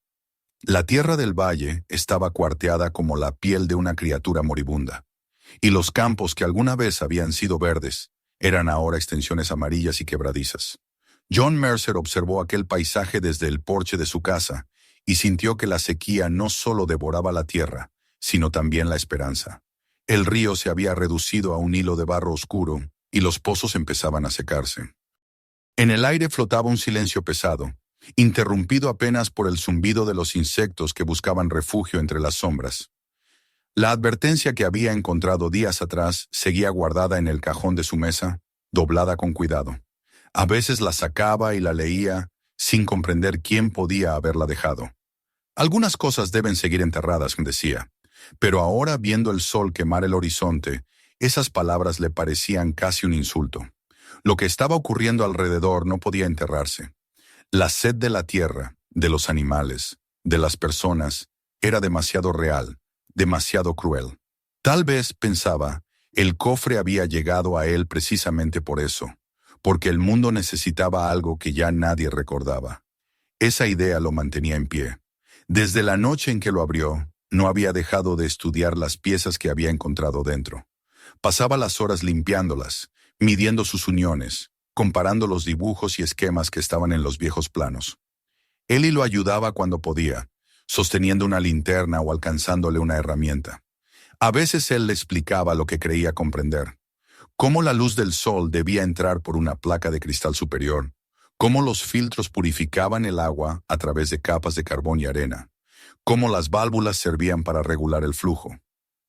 La tierra del valle estaba cuarteada como la piel de una criatura moribunda, y los campos que alguna vez habían sido verdes eran ahora extensiones amarillas y quebradizas. John Mercer observó aquel paisaje desde el porche de su casa y sintió que la sequía no solo devoraba la tierra, sino también la esperanza. El río se había reducido a un hilo de barro oscuro y los pozos empezaban a secarse. En el aire flotaba un silencio pesado, interrumpido apenas por el zumbido de los insectos que buscaban refugio entre las sombras. La advertencia que había encontrado días atrás seguía guardada en el cajón de su mesa, doblada con cuidado. A veces la sacaba y la leía, sin comprender quién podía haberla dejado. Algunas cosas deben seguir enterradas, decía, pero ahora, viendo el sol quemar el horizonte, esas palabras le parecían casi un insulto. Lo que estaba ocurriendo alrededor no podía enterrarse. La sed de la tierra, de los animales, de las personas, era demasiado real, demasiado cruel. Tal vez, pensaba, el cofre había llegado a él precisamente por eso, porque el mundo necesitaba algo que ya nadie recordaba. Esa idea lo mantenía en pie. Desde la noche en que lo abrió, no había dejado de estudiar las piezas que había encontrado dentro. Pasaba las horas limpiándolas, midiendo sus uniones, comparando los dibujos y esquemas que estaban en los viejos planos. Ellie lo ayudaba cuando podía, sosteniendo una linterna o alcanzándole una herramienta. A veces él le explicaba lo que creía comprender, cómo la luz del sol debía entrar por una placa de cristal superior, cómo los filtros purificaban el agua a través de capas de carbón y arena, cómo las válvulas servían para regular el flujo.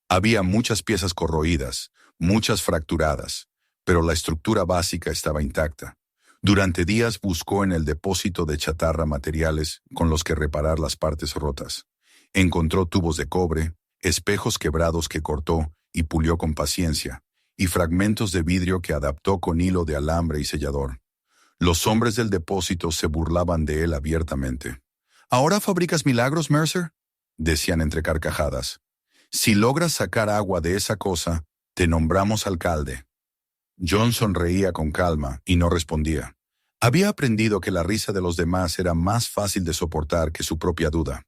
Había muchas piezas corroídas, muchas fracturadas, pero la estructura básica estaba intacta. Durante días buscó en el depósito de chatarra materiales con los que reparar las partes rotas. Encontró tubos de cobre, espejos quebrados que cortó y pulió con paciencia, y fragmentos de vidrio que adaptó con hilo de alambre y sellador. Los hombres del depósito se burlaban de él abiertamente. ¿Ahora fabricas milagros, Mercer?, decían entre carcajadas. Si logras sacar agua de esa cosa, te nombramos alcalde. John sonreía con calma y no respondía. Había aprendido que la risa de los demás era más fácil de soportar que su propia duda.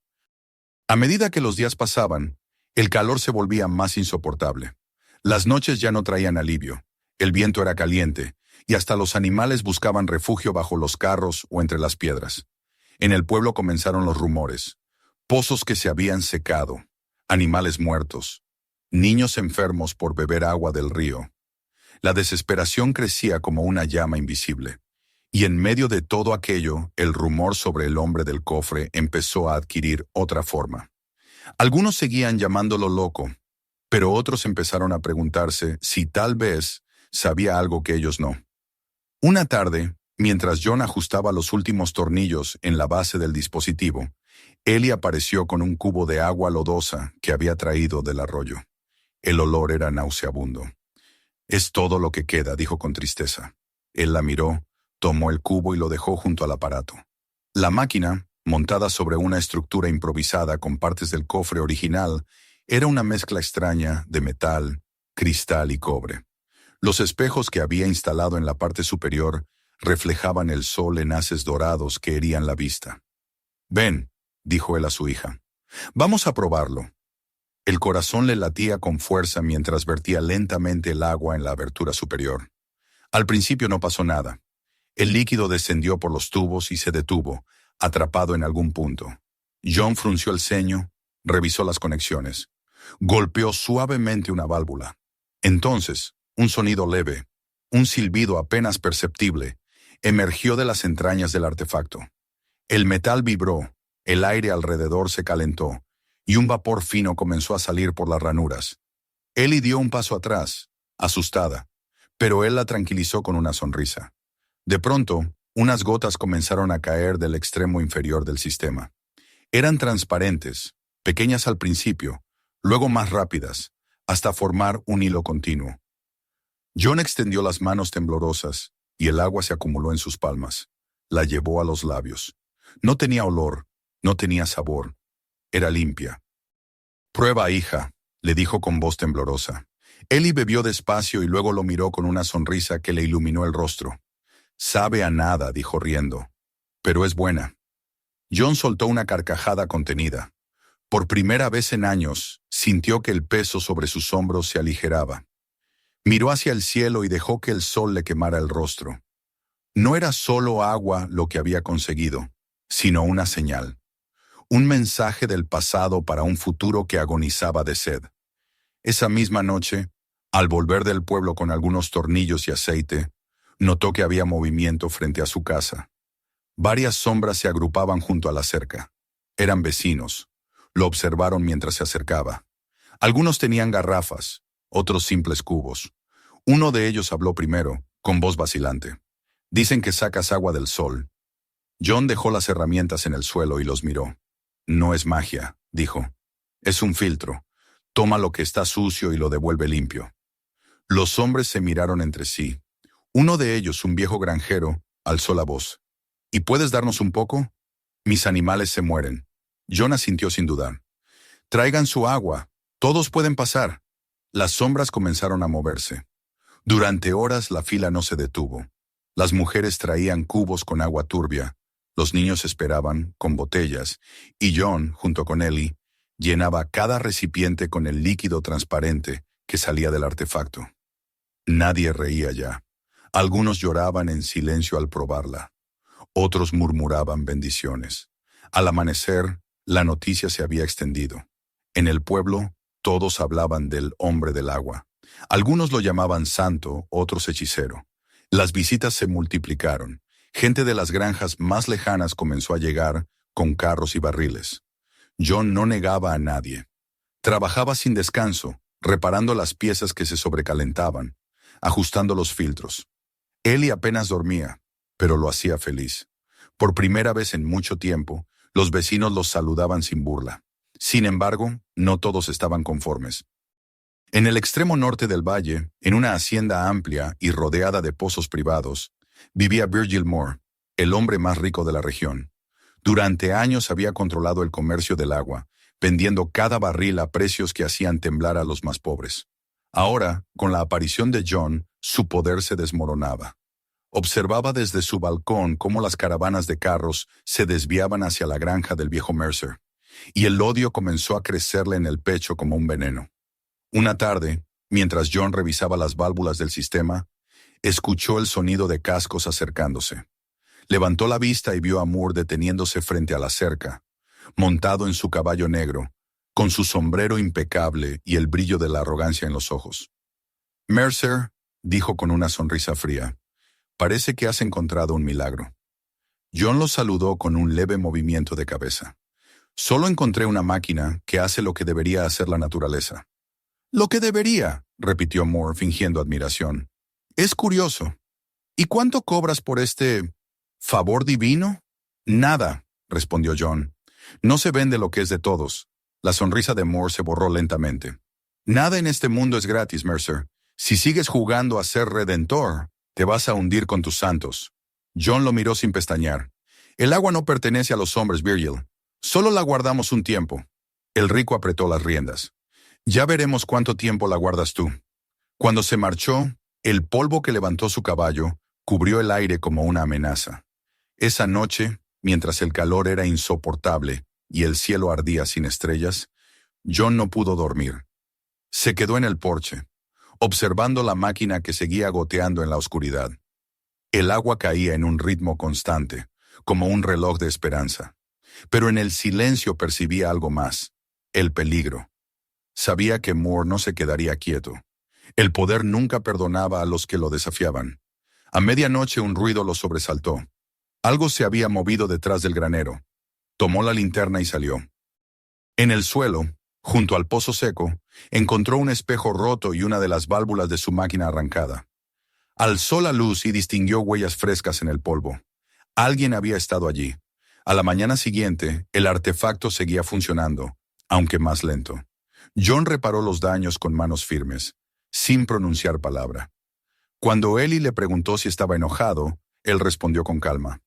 A medida que los días pasaban, el calor se volvía más insoportable. Las noches ya no traían alivio, el viento era caliente, y hasta los animales buscaban refugio bajo los carros o entre las piedras. En el pueblo comenzaron los rumores. Pozos que se habían secado, animales muertos, niños enfermos por beber agua del río. La desesperación crecía como una llama invisible. Y en medio de todo aquello, el rumor sobre el hombre del cofre empezó a adquirir otra forma. Algunos seguían llamándolo loco, pero otros empezaron a preguntarse si tal vez sabía algo que ellos no. Una tarde, mientras John ajustaba los últimos tornillos en la base del dispositivo, Ellie apareció con un cubo de agua lodosa que había traído del arroyo. El olor era nauseabundo. «Es todo lo que queda», dijo con tristeza. Él la miró, tomó el cubo y lo dejó junto al aparato. La máquina, montada sobre una estructura improvisada con partes del cofre original, era una mezcla extraña de metal, cristal y cobre. Los espejos que había instalado en la parte superior reflejaban el sol en haces dorados que herían la vista. «Ven», dijo él a su hija, «vamos a probarlo». El corazón le latía con fuerza mientras vertía lentamente el agua en la abertura superior. Al principio no pasó nada. El líquido descendió por los tubos y se detuvo, atrapado en algún punto. John frunció el ceño, revisó las conexiones. Golpeó suavemente una válvula. Entonces, un sonido leve, un silbido apenas perceptible, emergió de las entrañas del artefacto. El metal vibró, el aire alrededor se calentó, y un vapor fino comenzó a salir por las ranuras. Ellie dio un paso atrás, asustada, pero él la tranquilizó con una sonrisa. De pronto, unas gotas comenzaron a caer del extremo inferior del sistema. Eran transparentes, pequeñas al principio, luego más rápidas, hasta formar un hilo continuo. John extendió las manos temblorosas, y el agua se acumuló en sus palmas. La llevó a los labios. No tenía olor, no tenía sabor. Era limpia. «Prueba, hija», le dijo con voz temblorosa. Ellie bebió despacio y luego lo miró con una sonrisa que le iluminó el rostro. Sabe a nada, dijo riendo. Pero es buena. John soltó una carcajada contenida. Por primera vez en años, sintió que el peso sobre sus hombros se aligeraba. Miró hacia el cielo y dejó que el sol le quemara el rostro. No era solo agua lo que había conseguido, sino una señal. Un mensaje del pasado para un futuro que agonizaba de sed. Esa misma noche, al volver del pueblo con algunos tornillos y aceite, notó que había movimiento frente a su casa. Varias sombras se agrupaban junto a la cerca. Eran vecinos. Lo observaron mientras se acercaba. Algunos tenían garrafas, otros simples cubos. Uno de ellos habló primero, con voz vacilante. Dicen que sacas agua del sol. John dejó las herramientas en el suelo y los miró. No es magia, dijo. Es un filtro. Toma lo que está sucio y lo devuelve limpio. Los hombres se miraron entre sí. Uno de ellos, un viejo granjero, alzó la voz. ¿Y puedes darnos un poco? Mis animales se mueren. John asintió sin dudar. Traigan su agua. Todos pueden pasar. Las sombras comenzaron a moverse. Durante horas la fila no se detuvo. Las mujeres traían cubos con agua turbia. Los niños esperaban, con botellas, y John, junto con Ellie, llenaba cada recipiente con el líquido transparente que salía del artefacto. Nadie reía ya. Algunos lloraban en silencio al probarla. Otros murmuraban bendiciones. Al amanecer, la noticia se había extendido. En el pueblo, todos hablaban del hombre del agua. Algunos lo llamaban santo, otros hechicero. Las visitas se multiplicaron. Gente de las granjas más lejanas comenzó a llegar con carros y barriles. John no negaba a nadie. Trabajaba sin descanso, reparando las piezas que se sobrecalentaban, ajustando los filtros. Ellie apenas dormía, pero lo hacía feliz. Por primera vez en mucho tiempo, los vecinos los saludaban sin burla. Sin embargo, no todos estaban conformes. En el extremo norte del valle, en una hacienda amplia y rodeada de pozos privados, vivía Virgil Moore, el hombre más rico de la región. Durante años había controlado el comercio del agua, vendiendo cada barril a precios que hacían temblar a los más pobres. Ahora, con la aparición de John, su poder se desmoronaba. Observaba desde su balcón cómo las caravanas de carros se desviaban hacia la granja del viejo Mercer, y el odio comenzó a crecerle en el pecho como un veneno. Una tarde, mientras John revisaba las válvulas del sistema, escuchó el sonido de cascos acercándose. Levantó la vista y vio a Moore deteniéndose frente a la cerca, montado en su caballo negro, con su sombrero impecable y el brillo de la arrogancia en los ojos. Mercer, dijo con una sonrisa fría, parece que has encontrado un milagro. John lo saludó con un leve movimiento de cabeza. Solo encontré una máquina que hace lo que debería hacer la naturaleza. Lo que debería, repitió Moore fingiendo admiración. Es curioso. ¿Y cuánto cobras por este favor divino? Nada, respondió John. No se vende lo que es de todos. La sonrisa de Moore se borró lentamente. Nada en este mundo es gratis, Mercer. Si sigues jugando a ser redentor, te vas a hundir con tus santos. John lo miró sin pestañear. El agua no pertenece a los hombres, Virgil. Solo la guardamos un tiempo. El rico apretó las riendas. Ya veremos cuánto tiempo la guardas tú. Cuando se marchó, el polvo que levantó su caballo cubrió el aire como una amenaza. Esa noche, mientras el calor era insoportable y el cielo ardía sin estrellas, John no pudo dormir. Se quedó en el porche, observando la máquina que seguía goteando en la oscuridad. El agua caía en un ritmo constante, como un reloj de esperanza. Pero en el silencio percibía algo más, el peligro. Sabía que Moore no se quedaría quieto. El poder nunca perdonaba a los que lo desafiaban. A medianoche un ruido lo sobresaltó. Algo se había movido detrás del granero. Tomó la linterna y salió. En el suelo, junto al pozo seco, encontró un espejo roto y una de las válvulas de su máquina arrancada. Alzó la luz y distinguió huellas frescas en el polvo. Alguien había estado allí. A la mañana siguiente, el artefacto seguía funcionando, aunque más lento. John reparó los daños con manos firmes, sin pronunciar palabra. Cuando Ellie le preguntó si estaba enojado, él respondió con calma.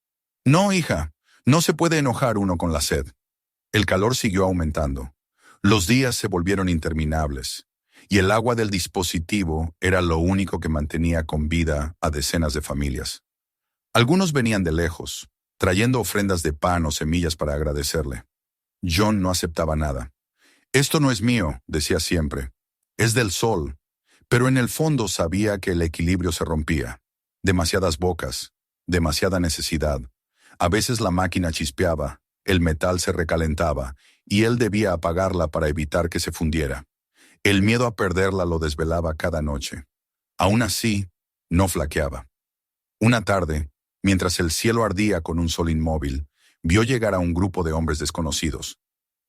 No, hija, no se puede enojar uno con la sed. El calor siguió aumentando. Los días se volvieron interminables, y el agua del dispositivo era lo único que mantenía con vida a decenas de familias. Algunos venían de lejos, trayendo ofrendas de pan o semillas para agradecerle. John no aceptaba nada. Esto no es mío, decía siempre. Es del sol. Pero en el fondo sabía que el equilibrio se rompía. Demasiadas bocas, demasiada necesidad. A veces la máquina chispeaba, el metal se recalentaba, y él debía apagarla para evitar que se fundiera. El miedo a perderla lo desvelaba cada noche. Aún así, no flaqueaba. Una tarde, mientras el cielo ardía con un sol inmóvil, vio llegar a un grupo de hombres desconocidos.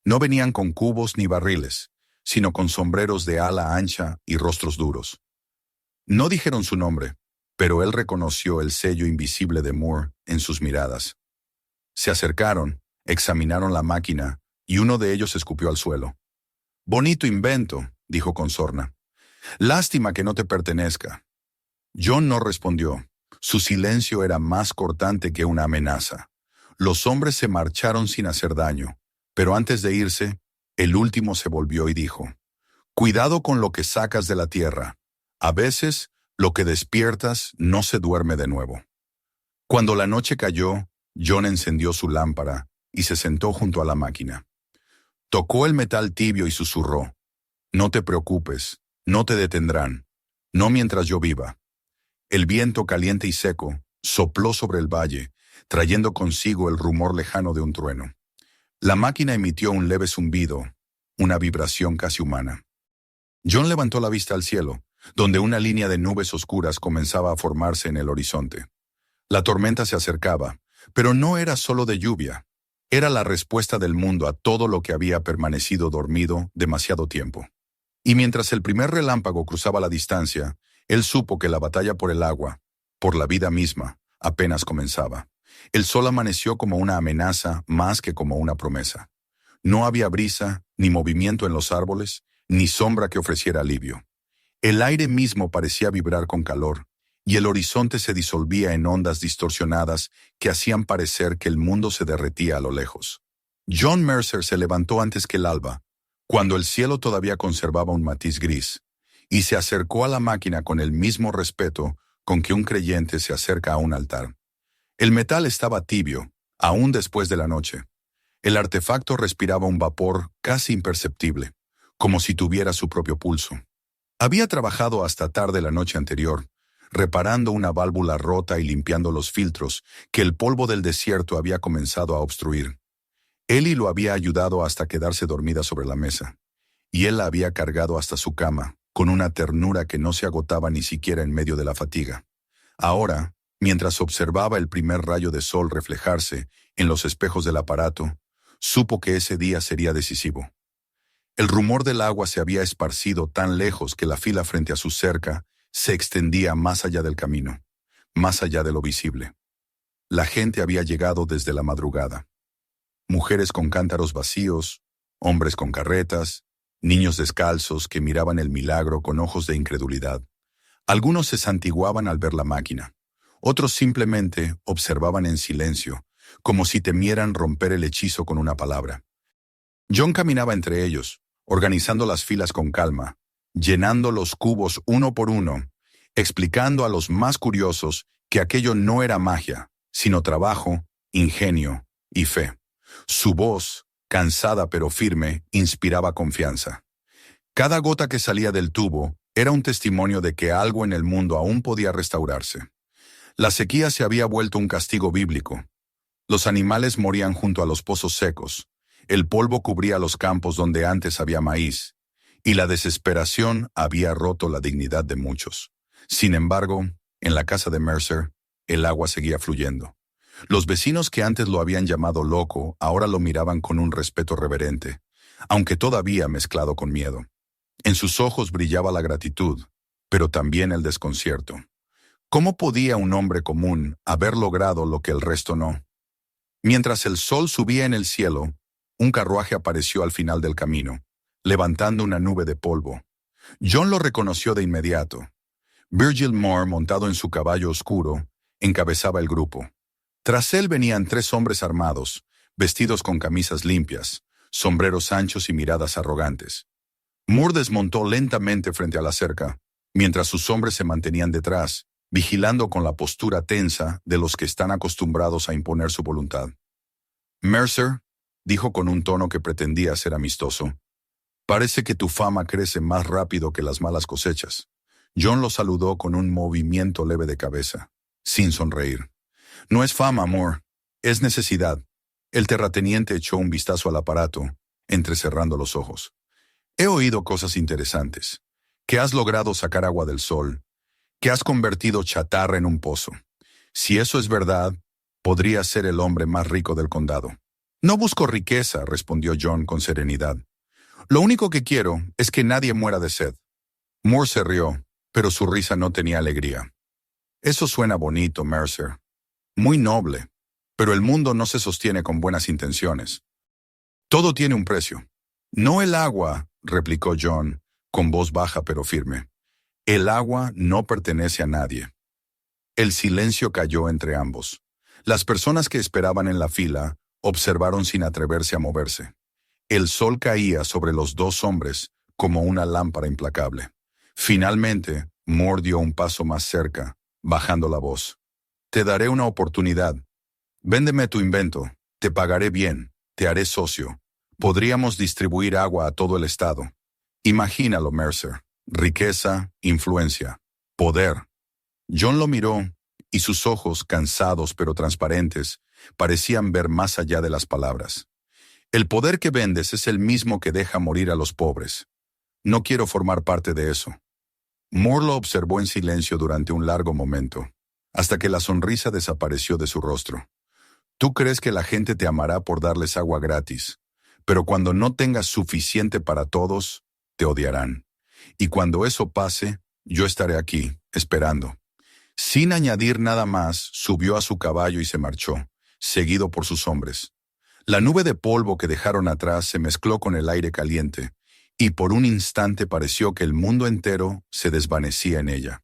No venían con cubos ni barriles, sino con sombreros de ala ancha y rostros duros. No dijeron su nombre, pero él reconoció el sello invisible de Moore en sus miradas. Se acercaron, examinaron la máquina, y uno de ellos escupió al suelo. «Bonito invento», dijo con sorna. «Lástima que no te pertenezca». John no respondió. Su silencio era más cortante que una amenaza. Los hombres se marcharon sin hacer daño, pero antes de irse, el último se volvió y dijo: «Cuidado con lo que sacas de la tierra. A veces, lo que despiertas no se duerme de nuevo». Cuando la noche cayó, John encendió su lámpara y se sentó junto a la máquina. Tocó el metal tibio y susurró: «No te preocupes, no te detendrán, no mientras yo viva». El viento caliente y seco sopló sobre el valle, trayendo consigo el rumor lejano de un trueno. La máquina emitió un leve zumbido, una vibración casi humana. John levantó la vista al cielo, donde una línea de nubes oscuras comenzaba a formarse en el horizonte. La tormenta se acercaba, pero no era solo de lluvia. Era la respuesta del mundo a todo lo que había permanecido dormido demasiado tiempo. Y mientras el primer relámpago cruzaba la distancia, él supo que la batalla por el agua, por la vida misma, apenas comenzaba. El sol amaneció como una amenaza más que como una promesa. No había brisa, ni movimiento en los árboles, ni sombra que ofreciera alivio. El aire mismo parecía vibrar con calor, y el horizonte se disolvía en ondas distorsionadas que hacían parecer que el mundo se derretía a lo lejos. John Mercer se levantó antes que el alba, cuando el cielo todavía conservaba un matiz gris, y se acercó a la máquina con el mismo respeto con que un creyente se acerca a un altar. El metal estaba tibio, aún después de la noche. El artefacto respiraba un vapor casi imperceptible, como si tuviera su propio pulso. Había trabajado hasta tarde la noche anterior, reparando una válvula rota y limpiando los filtros que el polvo del desierto había comenzado a obstruir. Ellie lo había ayudado hasta quedarse dormida sobre la mesa, y él la había cargado hasta su cama, con una ternura que no se agotaba ni siquiera en medio de la fatiga. Ahora, mientras observaba el primer rayo de sol reflejarse en los espejos del aparato, supo que ese día sería decisivo. El rumor del agua se había esparcido tan lejos que la fila frente a su cerca se extendía más allá del camino, más allá de lo visible. La gente había llegado desde la madrugada. Mujeres con cántaros vacíos, hombres con carretas, niños descalzos que miraban el milagro con ojos de incredulidad. Algunos se santiguaban al ver la máquina. Otros simplemente observaban en silencio, como si temieran romper el hechizo con una palabra. John caminaba entre ellos, organizando las filas con calma, llenando los cubos uno por uno, explicando a los más curiosos que aquello no era magia, sino trabajo, ingenio y fe. Su voz, cansada pero firme, inspiraba confianza. Cada gota que salía del tubo era un testimonio de que algo en el mundo aún podía restaurarse. La sequía se había vuelto un castigo bíblico. Los animales morían junto a los pozos secos, el polvo cubría los campos donde antes había maíz, y la desesperación había roto la dignidad de muchos. Sin embargo, en la casa de Mercer, el agua seguía fluyendo. Los vecinos que antes lo habían llamado loco ahora lo miraban con un respeto reverente, aunque todavía mezclado con miedo. En sus ojos brillaba la gratitud, pero también el desconcierto. ¿Cómo podía un hombre común haber logrado lo que el resto no? Mientras el sol subía en el cielo, un carruaje apareció al final del camino, levantando una nube de polvo. John lo reconoció de inmediato. Virgil Moore, montado en su caballo oscuro, encabezaba el grupo. Tras él venían 3 hombres armados, vestidos con camisas limpias, sombreros anchos y miradas arrogantes. Moore desmontó lentamente frente a la cerca, mientras sus hombres se mantenían detrás, vigilando con la postura tensa de los que están acostumbrados a imponer su voluntad. Mercer, dijo con un tono que pretendía ser amistoso, parece que tu fama crece más rápido que las malas cosechas. John lo saludó con un movimiento leve de cabeza, sin sonreír. No es fama, amor, es necesidad. El terrateniente echó un vistazo al aparato, entrecerrando los ojos. He oído cosas interesantes. Que has logrado sacar agua del sol. Que has convertido chatarra en un pozo. Si eso es verdad, podrías ser el hombre más rico del condado. No busco riqueza, respondió John con serenidad. Lo único que quiero es que nadie muera de sed. Moore se rió, pero su risa no tenía alegría. Eso suena bonito, Mercer. Muy noble, pero el mundo no se sostiene con buenas intenciones. Todo tiene un precio. No el agua, replicó John, con voz baja pero firme. El agua no pertenece a nadie. El silencio cayó entre ambos. Las personas que esperaban en la fila observaron sin atreverse a moverse. El sol caía sobre los dos hombres como una lámpara implacable. Finalmente, Moore dio un paso más cerca, bajando la voz. Te daré una oportunidad. Véndeme tu invento. Te pagaré bien. Te haré socio. Podríamos distribuir agua a todo el estado. Imagínalo, Mercer. Riqueza, influencia, poder. John lo miró, y sus ojos, cansados pero transparentes, parecían ver más allá de las palabras. El poder que vendes es el mismo que deja morir a los pobres. No quiero formar parte de eso. Moore lo observó en silencio durante un largo momento, hasta que la sonrisa desapareció de su rostro. Tú crees que la gente te amará por darles agua gratis, pero cuando no tengas suficiente para todos, te odiarán. Y cuando eso pase, yo estaré aquí, esperando. Sin añadir nada más, subió a su caballo y se marchó, seguido por sus hombres. La nube de polvo que dejaron atrás se mezcló con el aire caliente, y por un instante pareció que el mundo entero se desvanecía en ella.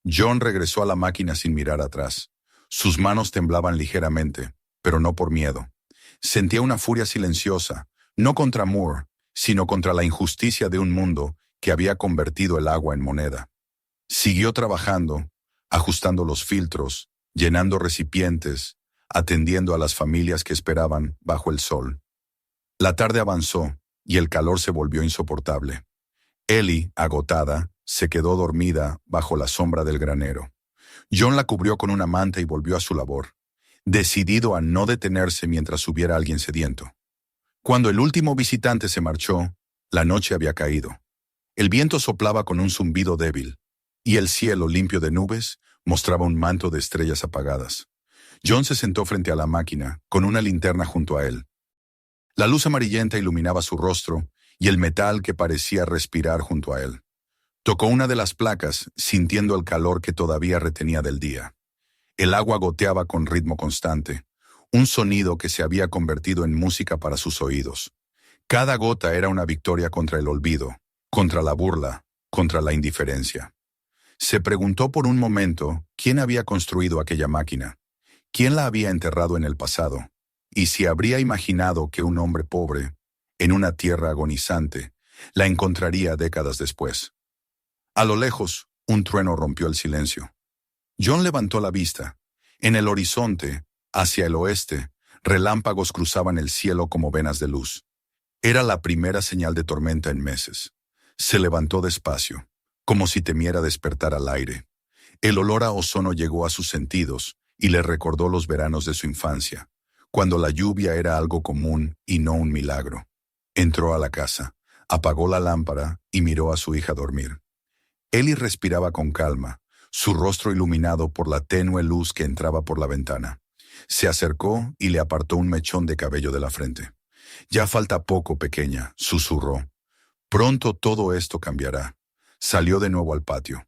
John regresó a la máquina sin mirar atrás. Sus manos temblaban ligeramente, pero no por miedo. Sentía una furia silenciosa, no contra Moore, sino contra la injusticia de un mundo que había convertido el agua en moneda. Siguió trabajando, ajustando los filtros, llenando recipientes, atendiendo a las familias que esperaban bajo el sol. La tarde avanzó y el calor se volvió insoportable. Ellie, agotada, se quedó dormida bajo la sombra del granero. John la cubrió con una manta y volvió a su labor, decidido a no detenerse mientras hubiera alguien sediento. Cuando el último visitante se marchó, la noche había caído. El viento soplaba con un zumbido débil, y el cielo, limpio de nubes, mostraba un manto de estrellas apagadas. John se sentó frente a la máquina, con una linterna junto a él. La luz amarillenta iluminaba su rostro y el metal que parecía respirar junto a él. Tocó una de las placas, sintiendo el calor que todavía retenía del día. El agua goteaba con ritmo constante, un sonido que se había convertido en música para sus oídos. Cada gota era una victoria contra el olvido, contra la burla, contra la indiferencia. Se preguntó por un momento quién había construido aquella máquina, quién la había enterrado en el pasado, y si habría imaginado que un hombre pobre, en una tierra agonizante, la encontraría décadas después. A lo lejos, un trueno rompió el silencio. John levantó la vista. En el horizonte, hacia el oeste, relámpagos cruzaban el cielo como venas de luz. Era la primera señal de tormenta en meses. Se levantó despacio, como si temiera despertar al aire. El olor a ozono llegó a sus sentidos y le recordó los veranos de su infancia, cuando la lluvia era algo común y no un milagro. Entró a la casa, apagó la lámpara y miró a su hija dormir. Ellie respiraba con calma, su rostro iluminado por la tenue luz que entraba por la ventana. Se acercó y le apartó un mechón de cabello de la frente. «Ya falta poco, pequeña», susurró. «Pronto todo esto cambiará». Salió de nuevo al patio.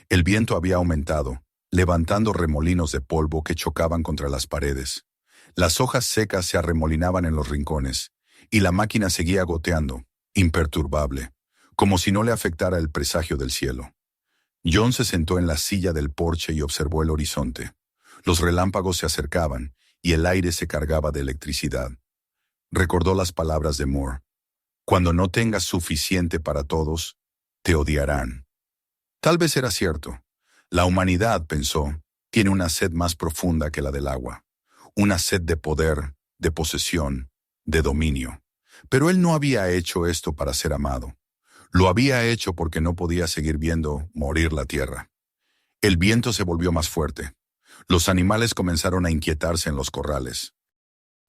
El viento había aumentado, levantando remolinos de polvo que chocaban contra las paredes. Las hojas secas se arremolinaban en los rincones, y la máquina seguía goteando, imperturbable, como si no le afectara el presagio del cielo. John se sentó en la silla del porche y observó el horizonte. Los relámpagos se acercaban, y el aire se cargaba de electricidad. Recordó las palabras de Moore. «Cuando no tengas suficiente para todos, te odiarán». Tal vez era cierto. La humanidad, pensó, tiene una sed más profunda que la del agua. Una sed de poder, de posesión, de dominio. Pero él no había hecho esto para ser amado. Lo había hecho porque no podía seguir viendo morir la tierra. El viento se volvió más fuerte. Los animales comenzaron a inquietarse en los corrales.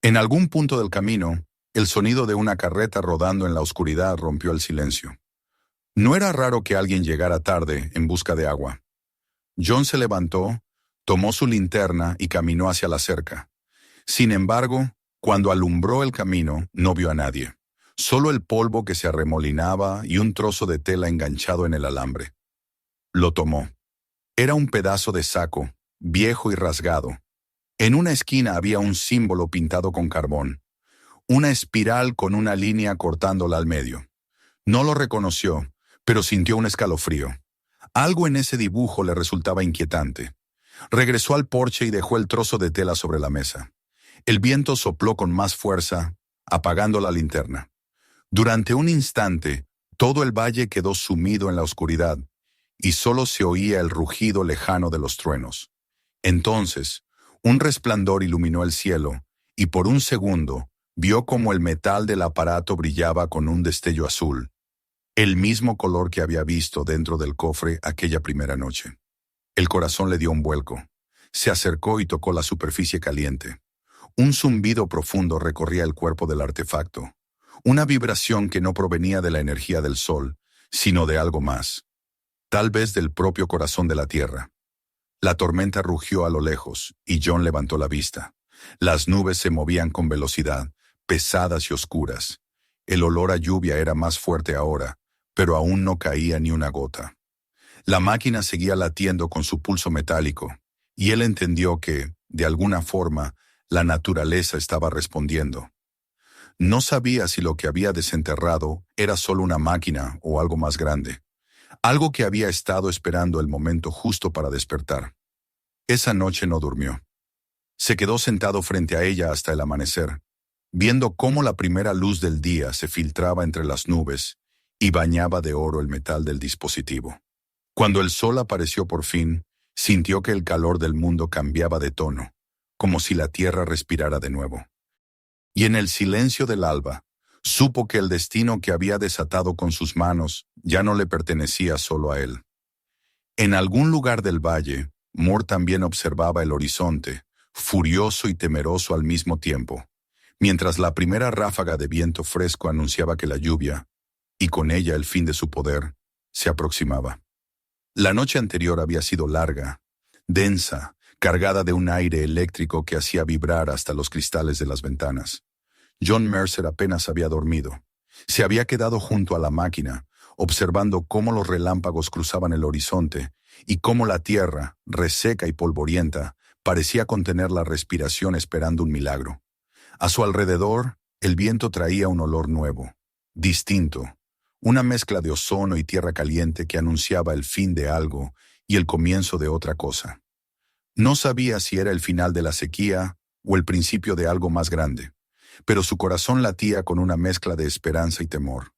En algún punto del camino, el sonido de una carreta rodando en la oscuridad rompió el silencio. No era raro que alguien llegara tarde en busca de agua. John se levantó, tomó su linterna y caminó hacia la cerca. Sin embargo, cuando alumbró el camino, no vio a nadie. Solo el polvo que se arremolinaba y un trozo de tela enganchado en el alambre. Lo tomó. Era un pedazo de saco, viejo y rasgado. En una esquina había un símbolo pintado con carbón. Una espiral con una línea cortándola al medio. No lo reconoció, pero sintió un escalofrío. Algo en ese dibujo le resultaba inquietante. Regresó al porche y dejó el trozo de tela sobre la mesa. El viento sopló con más fuerza, apagando la linterna. Durante un instante, todo el valle quedó sumido en la oscuridad, y solo se oía el rugido lejano de los truenos. Entonces, un resplandor iluminó el cielo, y por un segundo, vio como el metal del aparato brillaba con un destello azul, el mismo color que había visto dentro del cofre aquella primera noche. El corazón le dio un vuelco. Se acercó y tocó la superficie caliente. Un zumbido profundo recorría el cuerpo del artefacto. Una vibración que no provenía de la energía del sol, sino de algo más. Tal vez del propio corazón de la tierra. La tormenta rugió a lo lejos, y John levantó la vista. Las nubes se movían con velocidad, pesadas y oscuras. El olor a lluvia era más fuerte ahora, pero aún no caía ni una gota. La máquina seguía latiendo con su pulso metálico, y él entendió que, de alguna forma, la naturaleza estaba respondiendo. No sabía si lo que había desenterrado era solo una máquina o algo más grande. Algo que había estado esperando el momento justo para despertar. Esa noche no durmió. Se quedó sentado frente a ella hasta el amanecer, viendo cómo la primera luz del día se filtraba entre las nubes y bañaba de oro el metal del dispositivo. Cuando el sol apareció por fin, sintió que el calor del mundo cambiaba de tono, como si la tierra respirara de nuevo. Y en el silencio del alba, supo que el destino que había desatado con sus manos ya no le pertenecía solo a él. En algún lugar del valle, Moore también observaba el horizonte, furioso y temeroso al mismo tiempo, mientras la primera ráfaga de viento fresco anunciaba que la lluvia, y con ella el fin de su poder, se aproximaba. La noche anterior había sido larga, densa, cargada de un aire eléctrico que hacía vibrar hasta los cristales de las ventanas. John Mercer apenas había dormido. Se había quedado junto a la máquina, observando cómo los relámpagos cruzaban el horizonte y cómo la tierra, reseca y polvorienta, parecía contener la respiración esperando un milagro. A su alrededor, el viento traía un olor nuevo, distinto, una mezcla de ozono y tierra caliente que anunciaba el fin de algo y el comienzo de otra cosa. No sabía si era el final de la sequía o el principio de algo más grande, pero su corazón latía con una mezcla de esperanza y temor.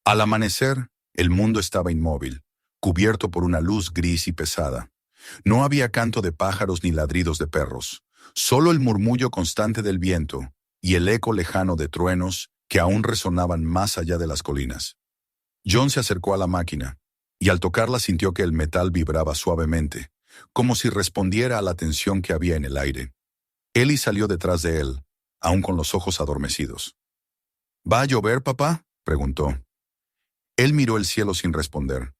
Al amanecer, el mundo estaba inmóvil, cubierto por una luz gris y pesada. No había canto de pájaros ni ladridos de perros, solo el murmullo constante del viento y el eco lejano de truenos que aún resonaban más allá de las colinas. John se acercó a la máquina, y al tocarla sintió que el metal vibraba suavemente, como si respondiera a la tensión que había en el aire. Ellie salió detrás de él, aún con los ojos adormecidos. —¿Va a llover, papá? —preguntó. Él miró el cielo sin responder.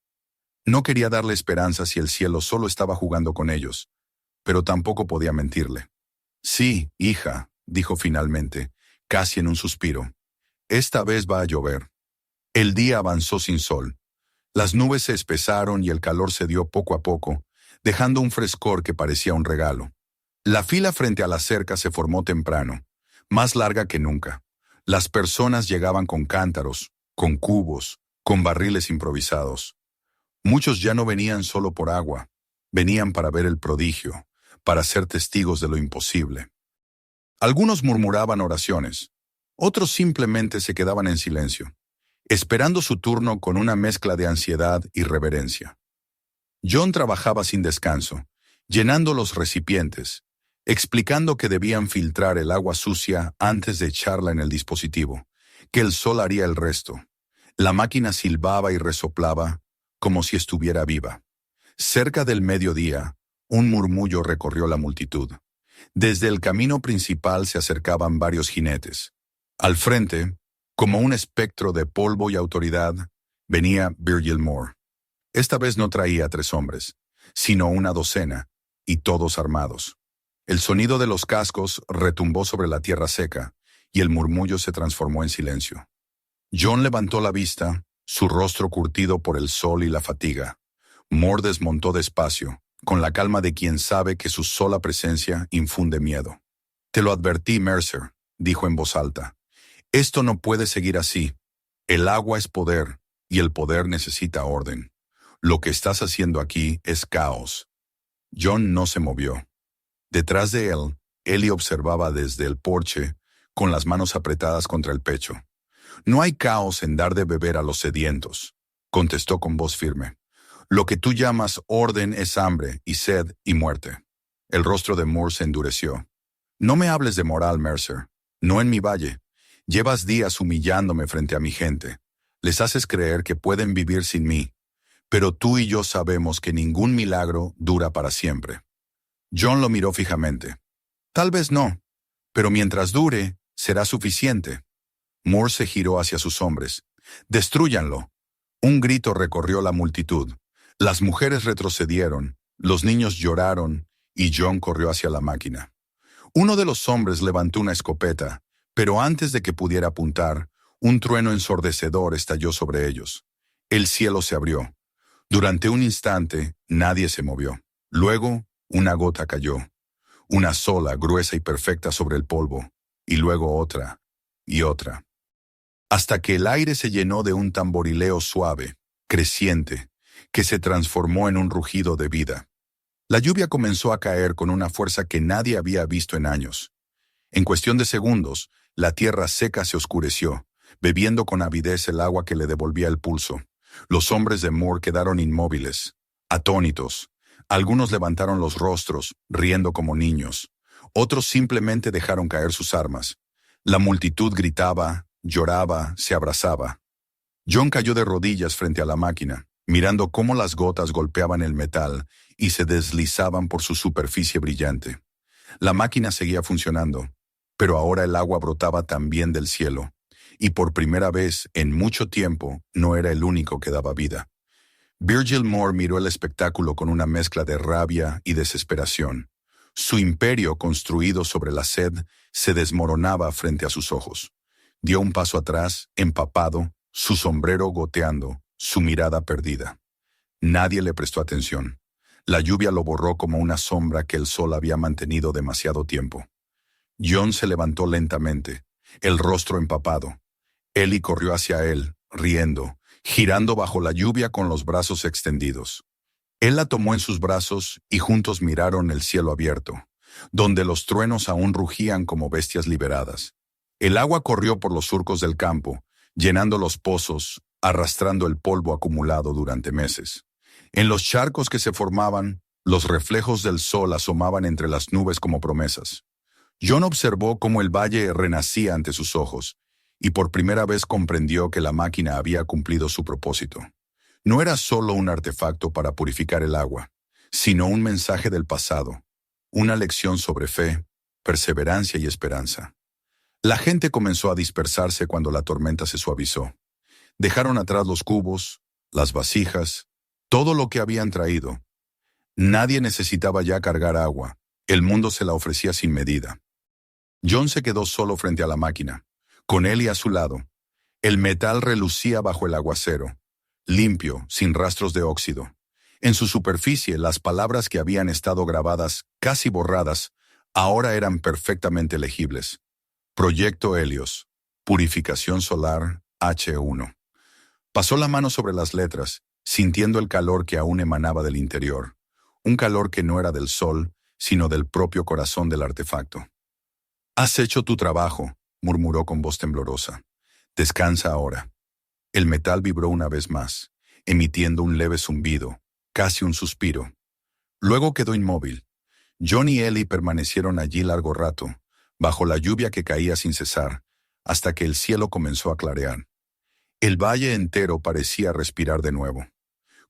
No quería darle esperanza si el cielo solo estaba jugando con ellos, pero tampoco podía mentirle. —Sí, hija —dijo finalmente, casi en un suspiro—, esta vez va a llover. El día avanzó sin sol. Las nubes se espesaron y el calor se dio poco a poco, dejando un frescor que parecía un regalo. La fila frente a la cerca se formó temprano, más larga que nunca. Las personas llegaban con cántaros, con cubos, con barriles improvisados. Muchos ya no venían solo por agua, venían para ver el prodigio, para ser testigos de lo imposible. Algunos murmuraban oraciones, otros simplemente se quedaban en silencio, esperando su turno con una mezcla de ansiedad y reverencia. John trabajaba sin descanso, llenando los recipientes, explicando que debían filtrar el agua sucia antes de echarla en el dispositivo, que el sol haría el resto. La máquina silbaba y resoplaba como si estuviera viva. Cerca del mediodía, un murmullo recorrió la multitud. Desde el camino principal se acercaban varios jinetes. Al frente, como un espectro de polvo y autoridad, venía Virgil Moore. Esta vez no traía 3 hombres, sino una docena, y todos armados. El sonido de los cascos retumbó sobre la tierra seca, y el murmullo se transformó en silencio. John levantó la vista, su rostro curtido por el sol y la fatiga. Moore desmontó despacio, con la calma de quien sabe que su sola presencia infunde miedo. «Te lo advertí, Mercer», dijo en voz alta. «Esto no puede seguir así. El agua es poder, y el poder necesita orden. Lo que estás haciendo aquí es caos». John no se movió. Detrás de él, Ellie observaba desde el porche, con las manos apretadas contra el pecho. «No hay caos en dar de beber a los sedientos», contestó con voz firme. «Lo que tú llamas orden es hambre y sed y muerte». El rostro de Moore se endureció. «No me hables de moral, Mercer. No en mi valle. Llevas días humillándome frente a mi gente. Les haces creer que pueden vivir sin mí. Pero tú y yo sabemos que ningún milagro dura para siempre». John lo miró fijamente. «Tal vez no, pero mientras dure, será suficiente». Moore se giró hacia sus hombres. «Destrúyanlo». Un grito recorrió la multitud. Las mujeres retrocedieron, los niños lloraron, y John corrió hacia la máquina. Uno de los hombres levantó una escopeta, pero antes de que pudiera apuntar, un trueno ensordecedor estalló sobre ellos. El cielo se abrió. Durante un instante, nadie se movió. Luego, una gota cayó. Una sola, gruesa y perfecta sobre el polvo, y luego otra, y otra. Hasta que el aire se llenó de un tamborileo suave, creciente, que se transformó en un rugido de vida. La lluvia comenzó a caer con una fuerza que nadie había visto en años. En cuestión de segundos, la tierra seca se oscureció, bebiendo con avidez el agua que le devolvía el pulso. Los hombres de Moore quedaron inmóviles, atónitos. Algunos levantaron los rostros, riendo como niños. Otros simplemente dejaron caer sus armas. La multitud gritaba, lloraba, se abrazaba. John cayó de rodillas frente a la máquina, mirando cómo las gotas golpeaban el metal y se deslizaban por su superficie brillante. La máquina seguía funcionando, pero ahora el agua brotaba también del cielo, y por primera vez en mucho tiempo no era el único que daba vida. Virgil Moore miró el espectáculo con una mezcla de rabia y desesperación. Su imperio construido sobre la sed se desmoronaba frente a sus ojos. Dio un paso atrás, empapado, su sombrero goteando, su mirada perdida. Nadie le prestó atención. La lluvia lo borró como una sombra que el sol había mantenido demasiado tiempo. John se levantó lentamente, el rostro empapado. Ellie corrió hacia él, riendo, girando bajo la lluvia con los brazos extendidos. Él la tomó en sus brazos y juntos miraron el cielo abierto, donde los truenos aún rugían como bestias liberadas. El agua corrió por los surcos del campo, llenando los pozos, arrastrando el polvo acumulado durante meses. En los charcos que se formaban, los reflejos del sol asomaban entre las nubes como promesas. John observó cómo el valle renacía ante sus ojos, y por primera vez comprendió que la máquina había cumplido su propósito. No era solo un artefacto para purificar el agua, sino un mensaje del pasado, una lección sobre fe, perseverancia y esperanza. La gente comenzó a dispersarse cuando la tormenta se suavizó. Dejaron atrás los cubos, las vasijas, todo lo que habían traído. Nadie necesitaba ya cargar agua, el mundo se la ofrecía sin medida. John se quedó solo frente a la máquina, con Ellie a su lado. El metal relucía bajo el aguacero, limpio, sin rastros de óxido. En su superficie, las palabras que habían estado grabadas, casi borradas, ahora eran perfectamente legibles. Proyecto Helios, Purificación Solar H1. Pasó la mano sobre las letras, sintiendo el calor que aún emanaba del interior. Un calor que no era del sol, sino del propio corazón del artefacto. «Has hecho tu trabajo», murmuró con voz temblorosa. «Descansa ahora». El metal vibró una vez más, emitiendo un leve zumbido, casi un suspiro. Luego quedó inmóvil. John y Ellie permanecieron allí largo rato, bajo la lluvia que caía sin cesar, hasta que el cielo comenzó a clarear. El valle entero parecía respirar de nuevo.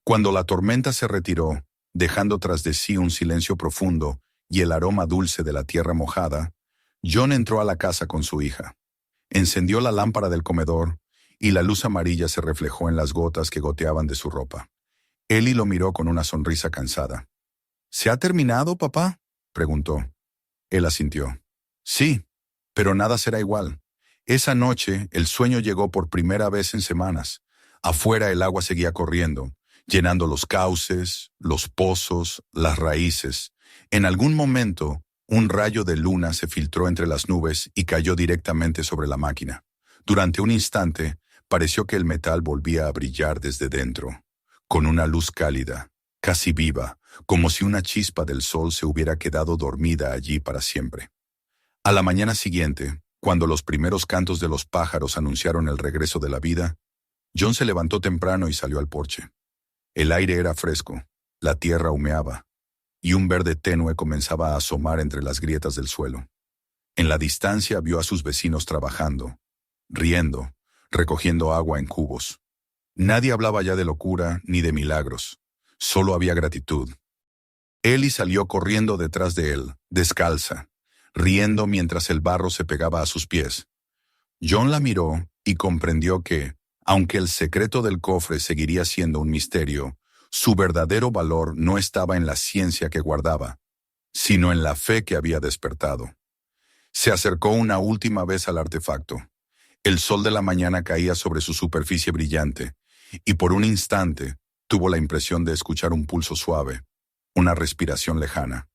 Cuando la tormenta se retiró, dejando tras de sí un silencio profundo y el aroma dulce de la tierra mojada, John entró a la casa con su hija. Encendió la lámpara del comedor y la luz amarilla se reflejó en las gotas que goteaban de su ropa. Ellie lo miró con una sonrisa cansada. ¿Se ha terminado, papá?, preguntó. Él asintió. Sí, pero nada será igual. Esa noche el sueño llegó por primera vez en semanas. Afuera el agua seguía corriendo, llenando los cauces, los pozos, las raíces. En algún momento, un rayo de luna se filtró entre las nubes y cayó directamente sobre la máquina. Durante un instante, pareció que el metal volvía a brillar desde dentro, con una luz cálida, casi viva, como si una chispa del sol se hubiera quedado dormida allí para siempre. A la mañana siguiente, cuando los primeros cantos de los pájaros anunciaron el regreso de la vida, John se levantó temprano y salió al porche. El aire era fresco, la tierra humeaba, y un verde tenue comenzaba a asomar entre las grietas del suelo. En la distancia vio a sus vecinos trabajando, riendo, recogiendo agua en cubos. Nadie hablaba ya de locura ni de milagros, solo había gratitud. Ellie salió corriendo detrás de él, descalza, riendo mientras el barro se pegaba a sus pies. John la miró y comprendió que, aunque el secreto del cofre seguiría siendo un misterio, su verdadero valor no estaba en la ciencia que guardaba, sino en la fe que había despertado. Se acercó una última vez al artefacto. El sol de la mañana caía sobre su superficie brillante, y por un instante tuvo la impresión de escuchar un pulso suave, una respiración lejana.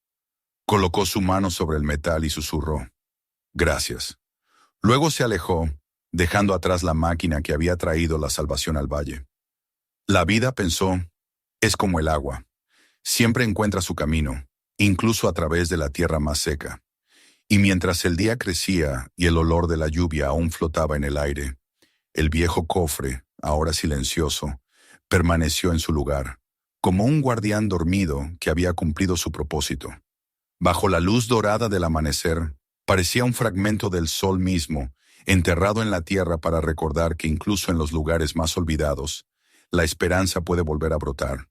Colocó su mano sobre el metal y susurró: «Gracias». Luego se alejó, dejando atrás la máquina que había traído la salvación al valle. La vida, pensó, es como el agua. Siempre encuentra su camino, incluso a través de la tierra más seca. Y mientras el día crecía y el olor de la lluvia aún flotaba en el aire, el viejo cofre, ahora silencioso, permaneció en su lugar, como un guardián dormido que había cumplido su propósito. Bajo la luz dorada del amanecer, parecía un fragmento del sol mismo, enterrado en la tierra para recordar que incluso en los lugares más olvidados, la esperanza puede volver a brotar.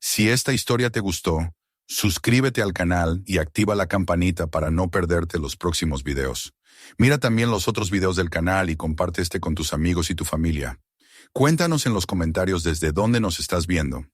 Si esta historia te gustó, suscríbete al canal y activa la campanita para no perderte los próximos videos. Mira también los otros videos del canal y comparte este con tus amigos y tu familia. Cuéntanos en los comentarios desde dónde nos estás viendo.